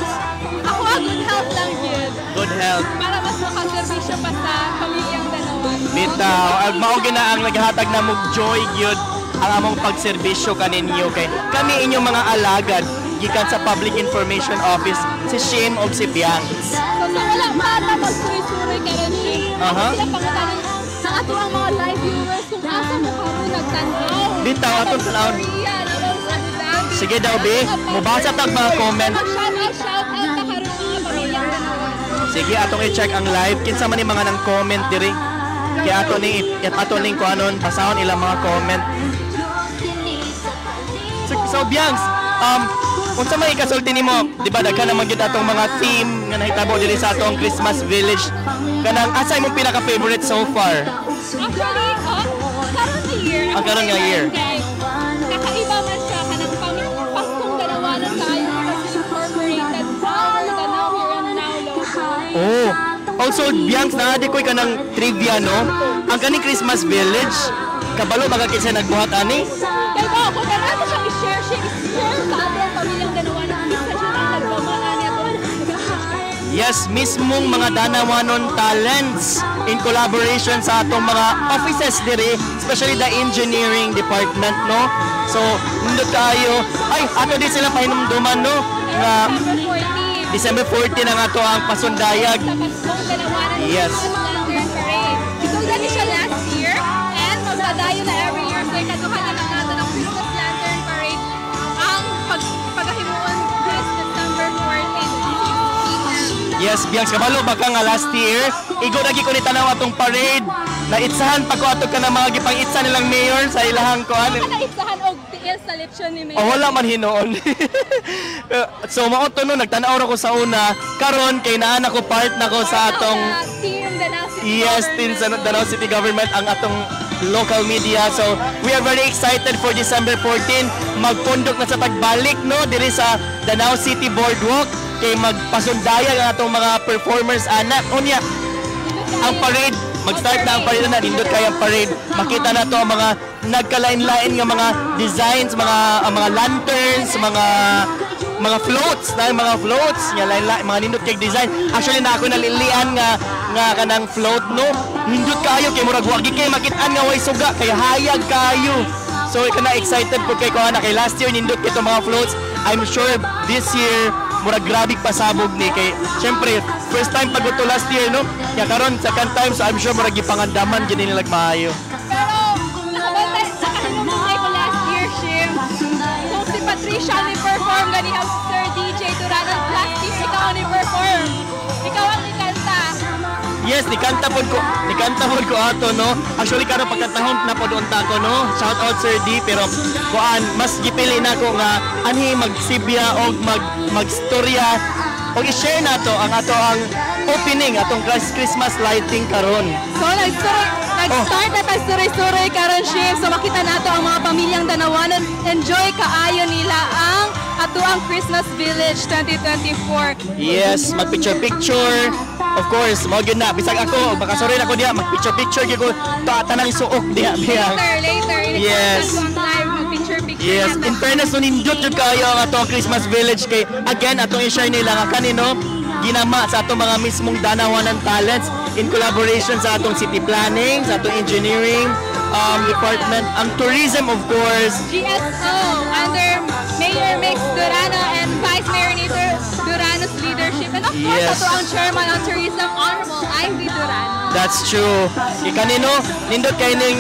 Ako good health lang yun. Good health. Para mas makaservisyo pa sa pamilyang dalawan. Bitaw, ag mao gina ang naghatag na mog joy gyud ang among pagserbisyo kaninyo kay kami inyong mga alagad gikan sa Public Information Office si Shim og si Biangs. So wala pa na magsuroy-suroy karon siya. Aha. Sila pangutanan sa ato ang mga live viewers kung asa mo kamo nagtanaw. Bitaw, atong tanawon. Korea, nalang sa Sudan. Sige daw, Bi. Mubasa tag mga comment. Shout out na karon mga pamilyang dalawan. Sige, atong i-check ang live. Kinsa man ni mga nang comment diri. Kaya ato ning kuanon basahon ilang mga comment. So Biangs, unsa may ikasulti nimo? Di ba daghan naman gyud atong mga theme nga nahitabo diri sa atong Christmas village. Kanang asa imong pinaka-favorite so far? Actually, karon nga year. Ang karon nga year. Kakaiba man siya kanang Paskong dalawanan tayo kasi incorporated sa our Danao here and now local. Oh. Also, Biangs, naadi ko'y kanang trivia, no? Ang kaning Christmas village, kabalo baga kinsa nagbuhat ani? Kaya ba ako na natin siya i-share sa ating pamilyang dalawanan. Isa siya ang nagpamahan niya. Yes, mismong mga Danawanon talents in collaboration sa atong mga offices diri, especially the engineering department, no? So, nindot tayo. Ay, ato din sila pahinumduman, no? Nga December 14 ang ato ang pasundayag. Sa Paskong dalawanan ng Yes. Christmas Lantern Parade. Itulad ni siya last year and magpadayo na every year. So, ikaduhan na lang natin ang Christmas Lantern Parade. Ang paghahimuan this December 14. Yes, Biangs, kabalo baka nga last year, igo lagi ko ni tanaw atong parade. Naitsahan pa ko ato ka na mga gipang-itsa nilang mayor sa ilahang kuan. Naitsahan og tiil sa lechon ni Mayor. Oh, wala man hinoon. So mao to no, nagtanaw ra ko sa una, karon kay naa na ko part na ko sa atong Team Danao City yes, team sa Danao City Government ang atong local media. So we are very excited for December 14. Magpundok na sa pagbalik no diri sa Danao City Boardwalk kay magpasundayag ang atong mga performers anak. Unya ang parade, mag-start na ang parade na nindot kay ang parade. Makita na to ang mga nagkalain-lain nga mga designs, mga lanterns, mga floats, nga lain-lain, mga nindot kay design. Actually na ako nalilian nga kanang float no. Nindot kayo kay murag wagi kay makit-an nga way suga kay hayag kayo. So kana excited po kay kuha na kay last year nindot kito mga floats. I'm sure this year murag grabe pasabog ni kay syempre first time pag ito last year no. Kaya karon second time so I'm sure murag gipangandaman gid nila maayo. Pero nakabantay sa kahinuman kay ko last year Shim. So si Patricia ni perform gani ang Sir DJ Duranan last year ikaw ni perform. Ikaw ang ikanta. Yes, nikanta pod ko ato no. Actually karon pagkatahon na pod unta ko no. Shout out Sir D pero kuan mas gipili na ko nga anhi magsibya og magstorya og i-share nato ang ato ang opening atong Christmas lighting karon. So nag-start na tayo suroy-suroy karon Shim. So makita nato ang mga pamilyang Danawanon enjoy kaayo nila ang ato ang Christmas Village 2024. Yes, mag-picture-picture. Of course, mo gyud na. Bisag ako, makasuri na ko diya, mag-picture-picture gyud ko. Tanang suok diya. Later. Yes. Live, mag-picture-picture Yes, na in fairness, no, nindot yun kayo ang atong Christmas Village kay again, atong i-share nila nga kanino ginama sa atong mga mismong danawanan talents in collaboration sa atong city planning, sa atong engineering department, ang tourism of course. GSO under Mayor Mix Durano and Vice Mayor Nito Durano's leadership. And of course, Yes. ato ang Chairman of Tourism, Honorable Ivy Durano. That's true. Ikanino, nindot kay ning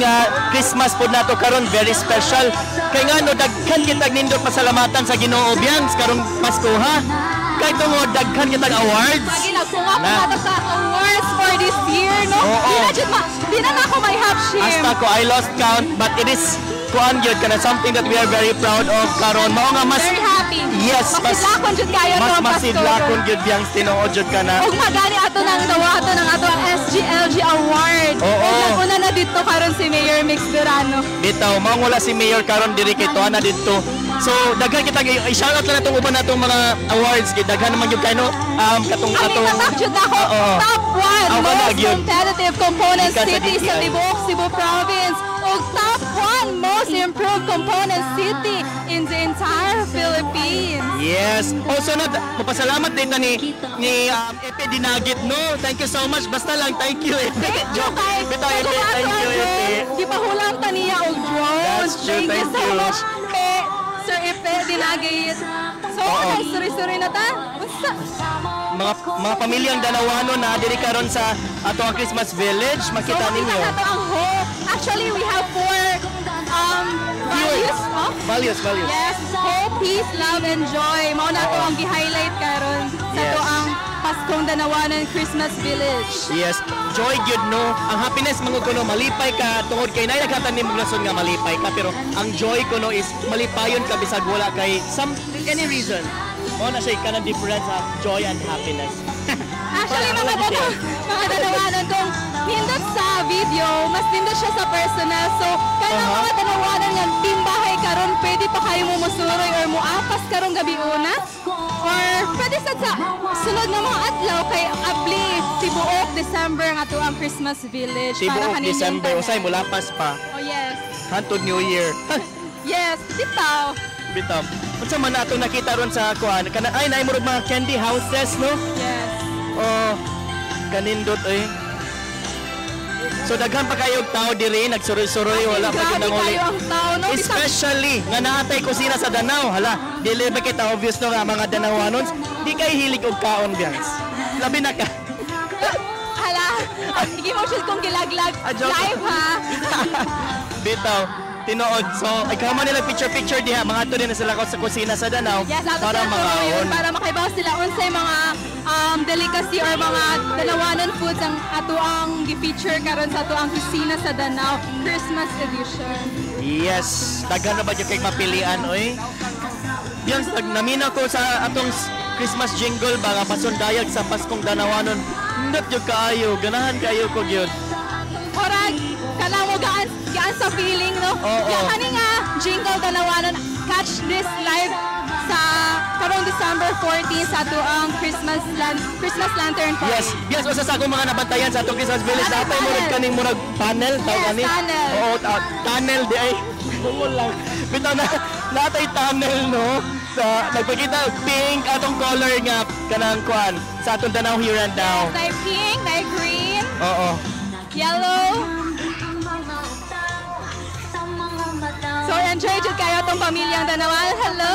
Christmas pod nato karon very special. Kay nga no daghan kitag nindot pasalamatan sa Ginoo Bians karong Pasko ha. Kay tungod daghan kitag awards. Lagi nagpunga po Na. nato sa awards for this year, no? Oo. Di na ako may half shame. Hasta ko I lost count but it is kuan gyud kana something that we are very proud of karon mao nga mas Very happy. Yes, Masidlakon jud kayo mas no, Pasko. masidlakon gyud biyang tinuod jud kana. Ug magani ato nang dawato ng ato ang SGLG Award. Oo. Ug una na dito karon si Mayor Mix Durano. Bitaw mao wala si Mayor karon diri kay tuana didto. So daghan kita i-shout out na natong uban natong mga awards kay daghan naman gyud kay no katong Ang itatak jud ako, Oo. top 1 Ako na, most yun. competitive component Ika sa city sa DTI. Tibuok, Cebu Province. Ug top 1 most improved component city in the entire Philippines. Yes. Also na mapasalamat din na ni Epe Dinagit no. Thank you so much. Basta lang thank you Epe. Joke. Bitaw Epe, thank you Epe. Di pa hulang taniya og drone. That's true, Thank you thank so you. much, Sir Epe Dinagit. So, Oo. ay, suri-suri na ta. Basta. Mga pamilyang Dalawanon na diri karon sa ato ang Christmas Village makita So, ninyo. makita nato ang hope. Actually, we have 4 values, no? Values. Yes, hope, peace, love, and joy. Mao na to ang gi-highlight karon sa Yes. to ang Paskong Danawanan Christmas Village. Yes, joy gyud no. Ang happiness mangod kuno malipay ka tungod kay nay naghatan ni rason nga malipay ka pero ang joy kuno is malipayon ka bisag wala kay any reason. Mo na siya kanang difference sa joy and happiness. Actually, mga Danawanan, kung nindot sa video, mas nindot siya sa personal. So, kaya mga Danawanan yan, team bahay karon, pwede pa kayo mo musuroy or muapas karong gabi una. Or pwede sa sunod na mga adlaw kay Abli, Tibuok, December nga to ang Christmas Village. Tibuok kaninyong December tanan. usay mulapas pa. Oh yes. Hantod New Year. Yes, bitaw. Bitaw. Unsa man nato nakita ron sa kuan kana ay naay murag mga candy houses no. Yes. Oh, kanindot eh. So daghan pa kayo tao diri nagsuroy-suroy wala pa Grabe kinanguli. kayo ang tao, no? Bisag- Especially nga naatay kusina sa Danau. Hala, dili ba kita obvious no nga mga Danawanons, di kay hilig og kaon guys. Labi na ka. Hala, hindi mo siya kung gilaglag. Joke. Live ha. Bitaw, tinuod. So, ikaw man nila picture diha, mga to din na sila sa kusina sa Danau Yes, ato para sila tuloy yun, makaon. para makaibaw sila unsay mga delicacy or mga Danawanan foods ang ato ang gi-feature karon sa ato ang kusina sa Danau Christmas edition. Yes, daghan na ba yung kay mapilian oy? Yang namina ko sa atong Christmas jingle ba nga pasundayag sa Paskong Danawanon. Ndot yung kaayo, ganahan kayo ko gyud. Orag, kanang mo gaan sa feeling, no? Oo. Yung kani nga jingle Danawanan, catch this live sa karong December 14 sa ato ang Christmas Lantern Parade. Yes, yes, usa sa akong mga nabantayan sa atong Christmas Village Ano, natay mo panel? kaning murag panel tawag Yes, ani. tunnel. Oo, tunnel di ay. Bungol lang. Bitaw na natay tunnel no. Sa nagpakita og pink atong color nga kanang kuan sa atong Danau here and now. May pink, may green, Oo. yellow. So enjoy jud kayo itong pamilyang Danawanan. Hello!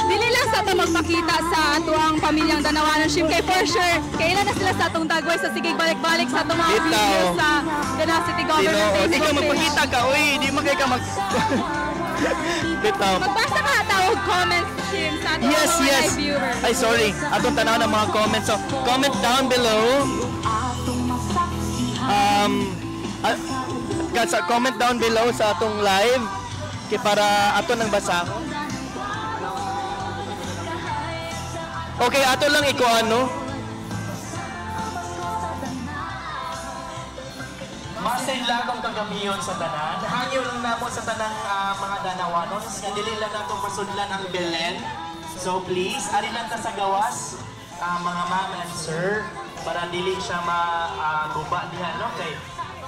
Dili lang sa ito magpakita sa ato ang pamilyang Danawanan. Shim kay for sure. Kailan na sila sa atong dagway sa sigig balik-balik sa itong mga Bitaw. videos sa Danau City Government Tinuod. Di ka Facebook page. magpakita ka. Uy, di mo kay ka mag... Bitaw. Magbasa ka tawag comments, Shim, sa atong Yes, mga yes. live viewers. Ay, sorry. Atong tanaw ng mga comments. So, comment down below. Comment down below sa atong live. Kaya para ato nang basa ko. Okay, ato lang iko ano. Masay lagom ka pagamiyon sa tanan. Hangyo lang namo sa tanang mga Danawanon. Nga dili lang nato masudlan ang Belen. So please, ari lang ta sa gawas, mga ma'am and sir, para dili siya maguba diha, no? Kay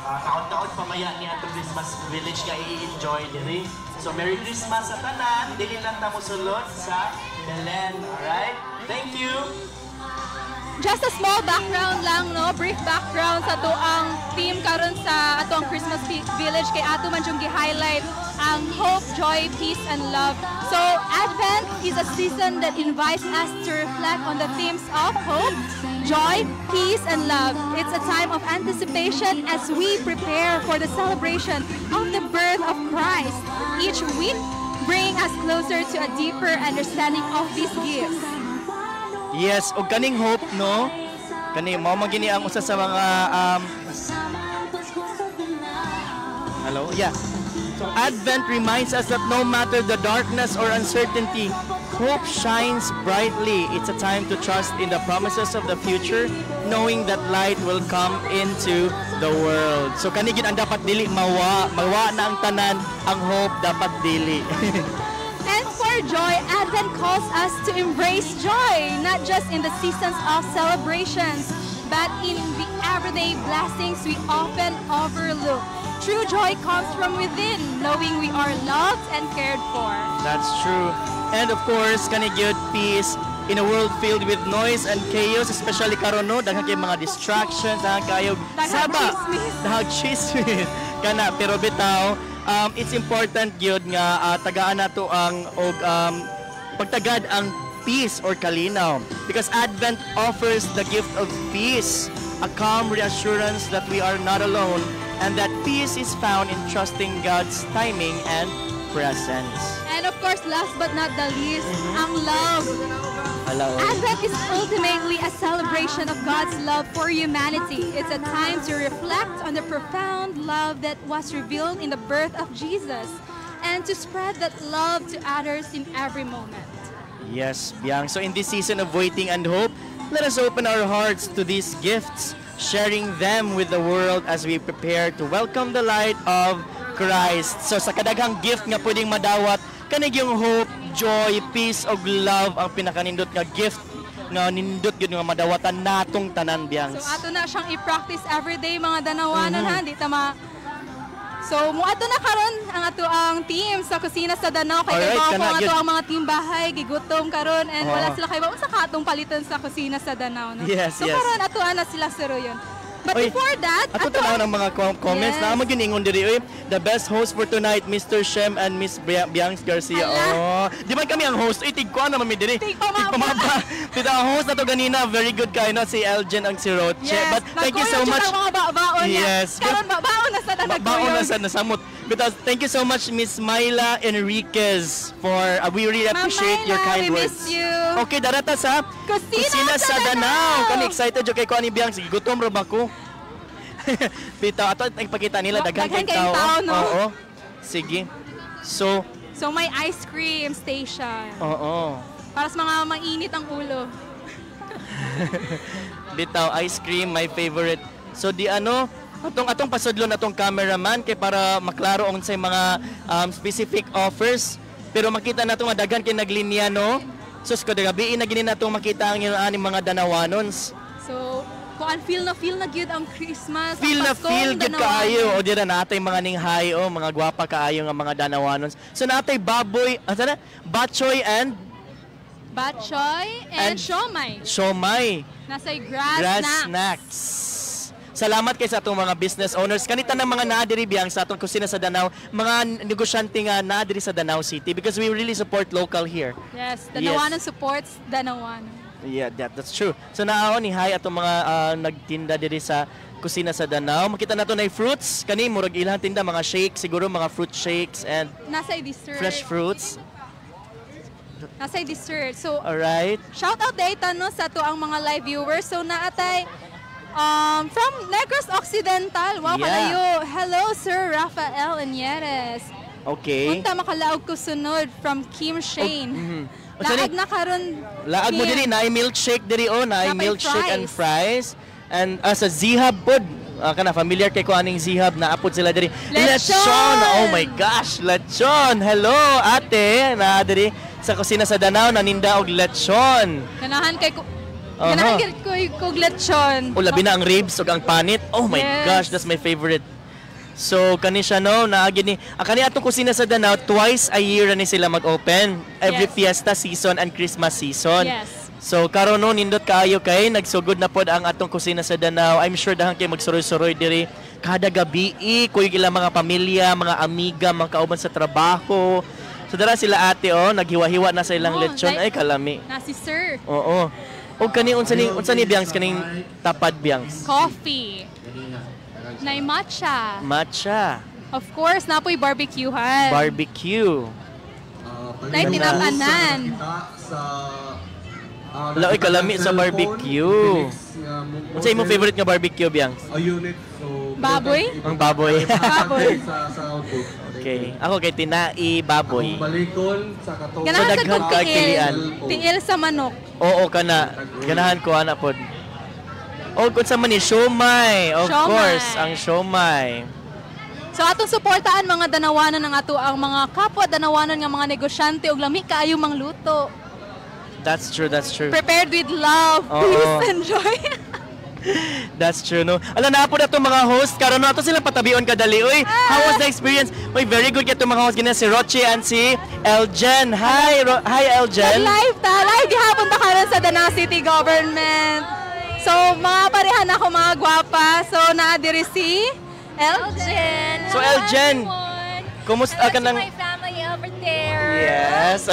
taon-taon pamaya ni atong Christmas village nga i-enjoy diri. So Merry Christmas sa tanan, dili lang ta mosulod sa Belen, alright? Thank you. Just a small background lang, no? Brief background sa ang theme karon sa atong Christmas Village kay ato man yung gi-highlight ang hope, joy, peace, and love. So Advent is a season that invites us to reflect on the themes of hope, joy, peace, and love. It's a time of anticipation as we prepare for the celebration of the birth of Christ. Each week, bringing us closer to a deeper understanding of these gifts. Yes, og kaning hope, no? Kani mao man gini ang usa sa mga Hello? Yeah. So Advent reminds us that no matter the darkness or uncertainty, hope shines brightly. It's a time to trust in the promises of the future, knowing that light will come into the world. So kani gid ang dapat dili mawa na ang tanan, ang hope dapat dili. And for joy, Advent calls us to embrace joy, not just in the seasons of celebrations, but in the everyday blessings we often overlook. True joy comes from within, knowing we are loved and cared for. That's true. And of course, kani gyud peace in a world filled with noise and chaos, especially karon no, daghang kay mga distractions, daghang kayo daghang chismis. Kana pero bitaw, it's important gyud nga tagaan nato ang pagtagad ang peace or kalinaw, because Advent offers the gift of peace, a calm reassurance that we are not alone, and that peace is found in trusting God's timing and presence. And of course, last but not the least, ang love. Hello. Advent is ultimately a celebration of God's love for humanity. It's a time to reflect on the profound love that was revealed in the birth of Jesus, and to spread that love to others in every moment. Yes, Biang. So in this season of waiting and hope, let us open our hearts to these gifts, sharing them with the world as we prepare to welcome the light of Christ. So sa kadaghang gift nga pwedeng madawat, kanig yung hope, joy, peace, og love ang pinakanindot nga gift nga nindot yun nga madawatan natong tanan, Biang. So ato na siyang i-practice everyday mga Danawanon ha, di tama. So mo ato na karon ang ato ang team sa kusina sa Danau kay Alright, kay kana ato yun. ang mga team bahay gigutom karon and wala sila kay sa katong palitan sa kusina sa Danau no. Yes, so yes. karon ato na sila suruyon. But Oy, before that, ato tanaw ng mga comments Yes. na maginingon diri. The best host for tonight, Mr. Shem and Miss Bianx Garcia. Ala. Di man kami ang host. Tigko na mami diri. Tigpamaba. Pita ang host na to ganina, very good kayo no, si Elgen ang si Roche. yes, But thank you so much. Mga baon niya. Yes. Karon baon na sa Baon na sa nasamot. Because thank you so much, Miss Myla Enriquez, for we really Ma'am appreciate your Myla, kind we words. miss you. Okay, darata sa Kusina sa Danau. Danau. Kani excited jo kay ko ani Bianx. Gutom ra ba ko? Pita ato ipakita nila daghang Daghan kay kayong tao, no? Oo. Sige. So, may ice cream station. oo. Para sa mga mainit ang ulo. Bitaw ice cream my favorite. So di ano, atong pasudlon atong cameraman kay para maklaro unsay mga specific offers. Pero makita nato nga daghan kay naglinya no. Sus ko gabi na gini natong makita ang ani mga Danawanons. So, kung feel na gyud ang Christmas, Feel ang na feel Paskong gid kaayo o dira natay mga ninghay o mga gwapa kaayo nga mga Danawanons. So natay baboy, asa na? Batchoy and Batchoy and siomai. siomay. Nasa grass snacks. Snacks. Salamat kay sa atong mga business owners. Kanita ng mga naadiri biyang sa atong kusina sa Danau, mga negosyante nga naadiri sa Danau City because we really support local here. Yes, Danawanon supports Danawanon. Yeah, that's true. So naaon ni hay atong mga nagtinda diri sa kusina sa Danau. Makita nato na fruits kani murag ilang tinda mga shakes, siguro mga fruit shakes and Nasa dessert. fresh fruits. Nasa dessert. So, All right. shout out data no sa to ang mga live viewers. So naatay from Negros Occidental. Wow, Yeah. kalayo. Hello, Sir Rafael Anyeres. Okay. Punta makalaog ko sunod from Kim Shane. Laag na karon. Laag mo Kim. diri naay milkshake diri o naay Napay milkshake and fries and sa Zihab pod kana familiar kay ko aning Zihab na apod sila diri. Lechon! Oh my gosh, lechon. Hello, ate. Na diri sa kusina sa Danao naninda og lechon. Ganahan kay ko. Aha. Ganahan kay ko lechon. O labi na ang ribs ug ang panit. Oh my Yes. gosh, that's my favorite. So kani siya no, naagi ni kani atong kusina sa Danao twice a year ni sila mag-open. Every Yes. fiesta season and Christmas season. Yes. So karon no nindot kaayo kay nagsugod na pod ang atong kusina sa Danao. I'm sure dahan kay magsuroy-suroy diri kada gabi kuy ilang mga pamilya, mga amiga, mga kauban sa trabaho. So dara sila ate naghiwa-hiwa na sa ilang Oh, lechon ay like- kalami. Na si Sir. Oo. O kani unsa ni Biangs kaning tapad Biangs? Coffee. Nay matcha. Matcha, Of course, napoy barbecuehan. barbecue. Nay tinapanan. Laoy kalami sa barbecue. Unsa imong favorite nga barbecue Biangs? Baboy. Ang baboy. Baboy. Okay. Ako kay tinai baboy. Ganahan sa daghan kong ka tiil. kilian. Tiil sa manok. Oo kana. Ganahan ko ana pod. O kung sa man ni siomay. Of Siomay. course, ang siomay. So atong suportaan mga danawanan ng ato ang mga kapwa danawanan nga mga negosyante ug lami kaayo mangluto. That's true, that's true. Prepared with love. Oo. Please enjoy. That's true, no? Ala na po na itong mga host. Karon na ito sila patabion kadali. Uy, how was the experience? Uy, very good itong mga host. Ganyan si Roche and si Eljen. Hi, hi Eljen. Live gihapon ta karon sa Danao City Government. So mga parehan ako mga gwapa. So naa diri si Eljen. So Eljen, kumusta ka ng... My family over there. Yes.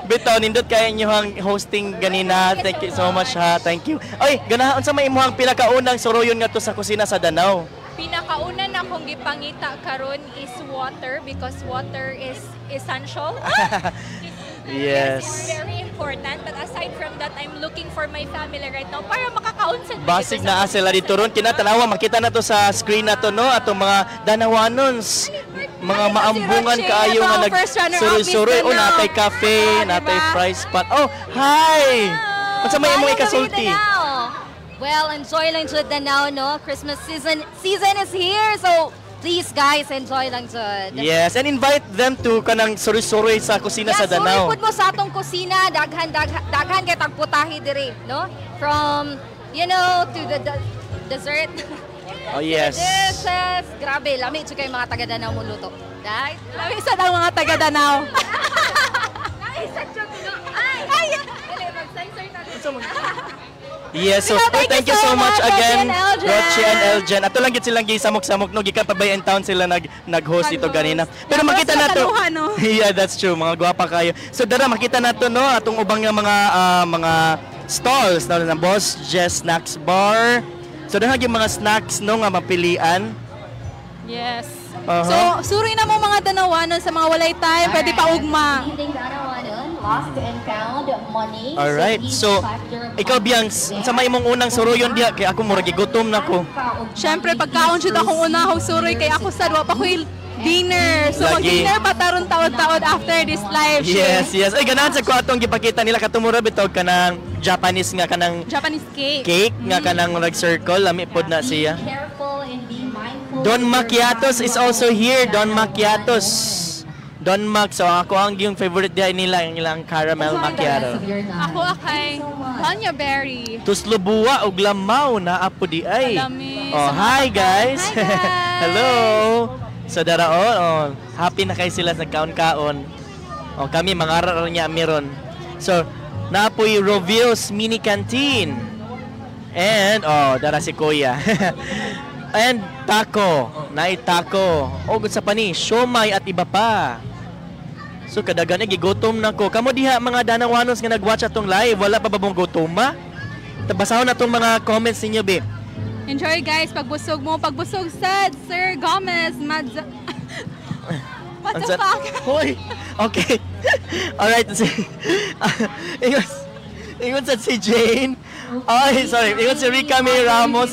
Bito, nindot kaya inyong hosting ganina. Thank you so much ha. Thank you. Oy, ganahan sa may imuhang pinakaunang suroyon nga to sa kusina sa Danao. Pinakauna na kong gipangita karon is water because water is essential. Yes. It's very important. But aside from that, I'm looking for my family right now para makakaon sa Basig na sila dito ron. Kinatanawa, makita na to sa screen na to, no? Atong mga Danawanons. Mga maambungan kaayo nga nag suroy-suroy. Oh, natay cafe, natay fry spot. Oh, hi! Unsa may imong ikasulti? Well, enjoy lang jud Danao, no? Christmas season is here, so please guys, enjoy lang jud. Yes, and invite them to kanang suroy-suroy sa kusina sa Danao. Pud mo sa atong kusina, daghan kay tagputahi diri, no? From, to the dessert. Oh, yes. Dishes. Grabe, lami jud kay mga taga Danao mo luto. Guys, Lami sa ang mga taga Danao. Yes, so thank you so much again, Roche and Eljen. Ato lang gid silang gisamok-samok no gikan pa ba in town sila nag-host dito ganina. Pero makita na to. Yeah, that's true. Mga gwapa kayo. So dara makita na to no atong ubang nga mga stalls na Boss Jess Snacks Bar. So dara gyud mga snacks no nga mapilian. Yes. Uh-huh. So, suri na mo mga Danawanon sa mga walay time, pwede pa ugma. Lost and found money. Alright. So ikaw Biangs, sa may imong unang suroyon diha kay ako murag gigutom na ko. Siyempre, pagkaon jud akong unahog suroy kay ako sa wa pa ko'y dinner. So, Lagi. mag-dinner pa taron taod-taod after this live show. Yes. Ay ganahan sa ko atong gipakita nila katumura bitog kanang Japanese nga kanang Japanese cake. cake nga kanang circle lami pod na siya. Careful and be mindful. Don Macchiatos is also here. Don Macchiatos. Don Mac. So ako ang yung favorite dia nila yung ilang caramel macchiato. Ako akay Vanya Berry. Tuslubua og lamaw na apo di ay. Lami. Oh, hi guys. Hi, guys. Hello. So daraon, happy na kay sila sa kaon-kaon. Oh, kami mangaral niya meron. So naapoy Rovio's Mini Canteen. And dara si Kuya. And taco, taco. O sa pani, siomay at iba pa. So kadagan gigutom na ko. Kamo diha mga Danawanos nga nagwatch atong live, wala pa ba bang gutoma? Tabasahon na tong mga comments ninyo, be. Enjoy guys, pagbusog mo, pagbusog sad, Sir Gomez, What the fuck? Hoy. Okay. Alright. Ingon sa si Jane. Ay, sorry. Ingon si Rica May Ramos.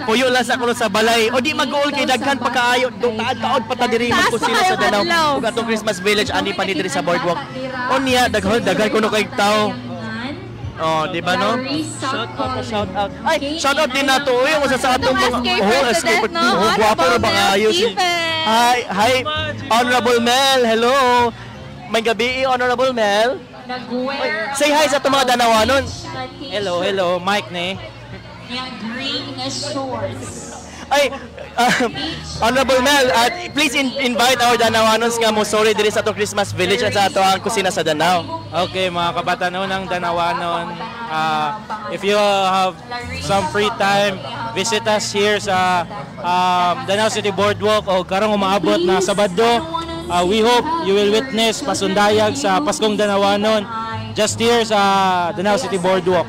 Puyo lang sa kuno sa balay. O di mag-goal kay daghan pa kaayo. Taad pa ta diri magkusina sa Danao. Ug atong Christmas Village ani pa ni diri sa boardwalk. O niya daghan kuno kay tao. Oh, di ba no? Shout out. Ay, shout out din nato yung usa sa atong mga President, no? Guwapo ra ba kayo si Hi, Honorable Mel. Hello. May gabi, Honorable Mel. Say hi sa itong mga danawanon. Hello, Mike ne. Ay, Honorable Mel, please invite our Danawanons nga mo sorry diri sa atong Christmas Village at sa ato ang kusina sa Danao. Okay, mga kabatanon ng Danawanon, if you have some free time, visit us here sa Danao City Boardwalk o karong umaabot na Sabado. We hope you will witness pasundayag sa Paskong Danawanon just here sa Danao City Boardwalk.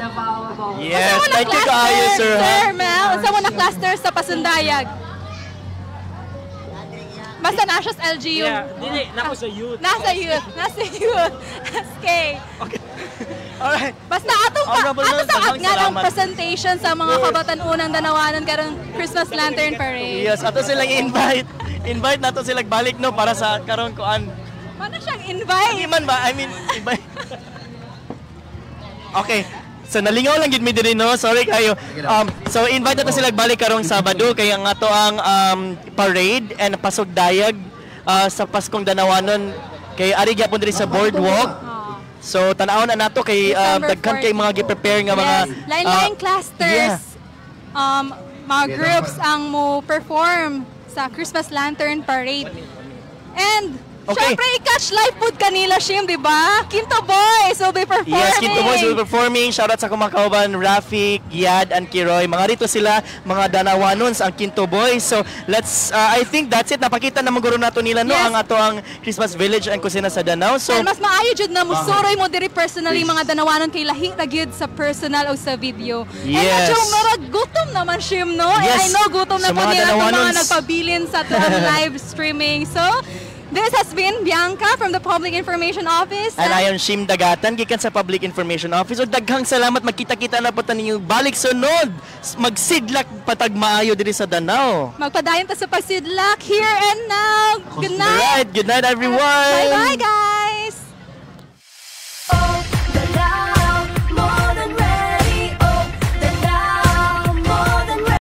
Yes, thank you kaayo, sir. Sir Mel, sa muna cluster sa pasundayag. Basta na siya sa LGU. Yeah, dili, nako sa youth. Nasa youth. Okay. Alright. Basta atong sa nga ng presentation sa mga kabatan-unang Danawanon karong Christmas Lantern Parade. Yes, ato silang invite. Invite nato sila balik no para sa karon kuan. Mana siyang invite? Hindi man ba? I mean, invite. Okay. So nalingaw lang gid mi diri no. Sorry kayo. So invite nato sila balik karong Sabado kay ang ato ang parade and pasugdayag sa Paskong Danawanon kay ari gyapon diri sa boardwalk. So tan-aw na nato kay daghan kay mga gi-prepare nga mga lain-laing clusters. Mga groups ang mo perform sa Christmas Lantern Parade. And syempre, i-catch live food kanila, Shim, di ba? Quinto Boys will be performing. Yes, Quinto Boys will be performing. Shoutout sa kumakauban, Rafi, Giad, and Kiroy. Mga rito sila, mga Danawanons, ang Quinto Boys. So, let's, I think that's it. Napakita na maguro nato nila, no? Ang ato ang Christmas Village and kusina sa Danao. So, and mas maayo jud na musuroy mo diri personally mga Danawanon kay lahi ra gyud sa personal o sa video. Yes. And medyo marag gutom naman, Shim, no? Yes. And I know gutom na Sa po mga nila itong mga Danawanons. nagpabilin sa tuang live streaming. So, this has been Bianca from the Public Information Office. and I am Shim Dagatan, gikan sa Public Information Office. O daghang salamat, magkita-kita na po ninyo balik sunod. Magsidlak patag maayo diri sa Danao. Magpadayon ta sa pagsidlak here and now. Good night. Alright, good night everyone. Bye-bye, guys.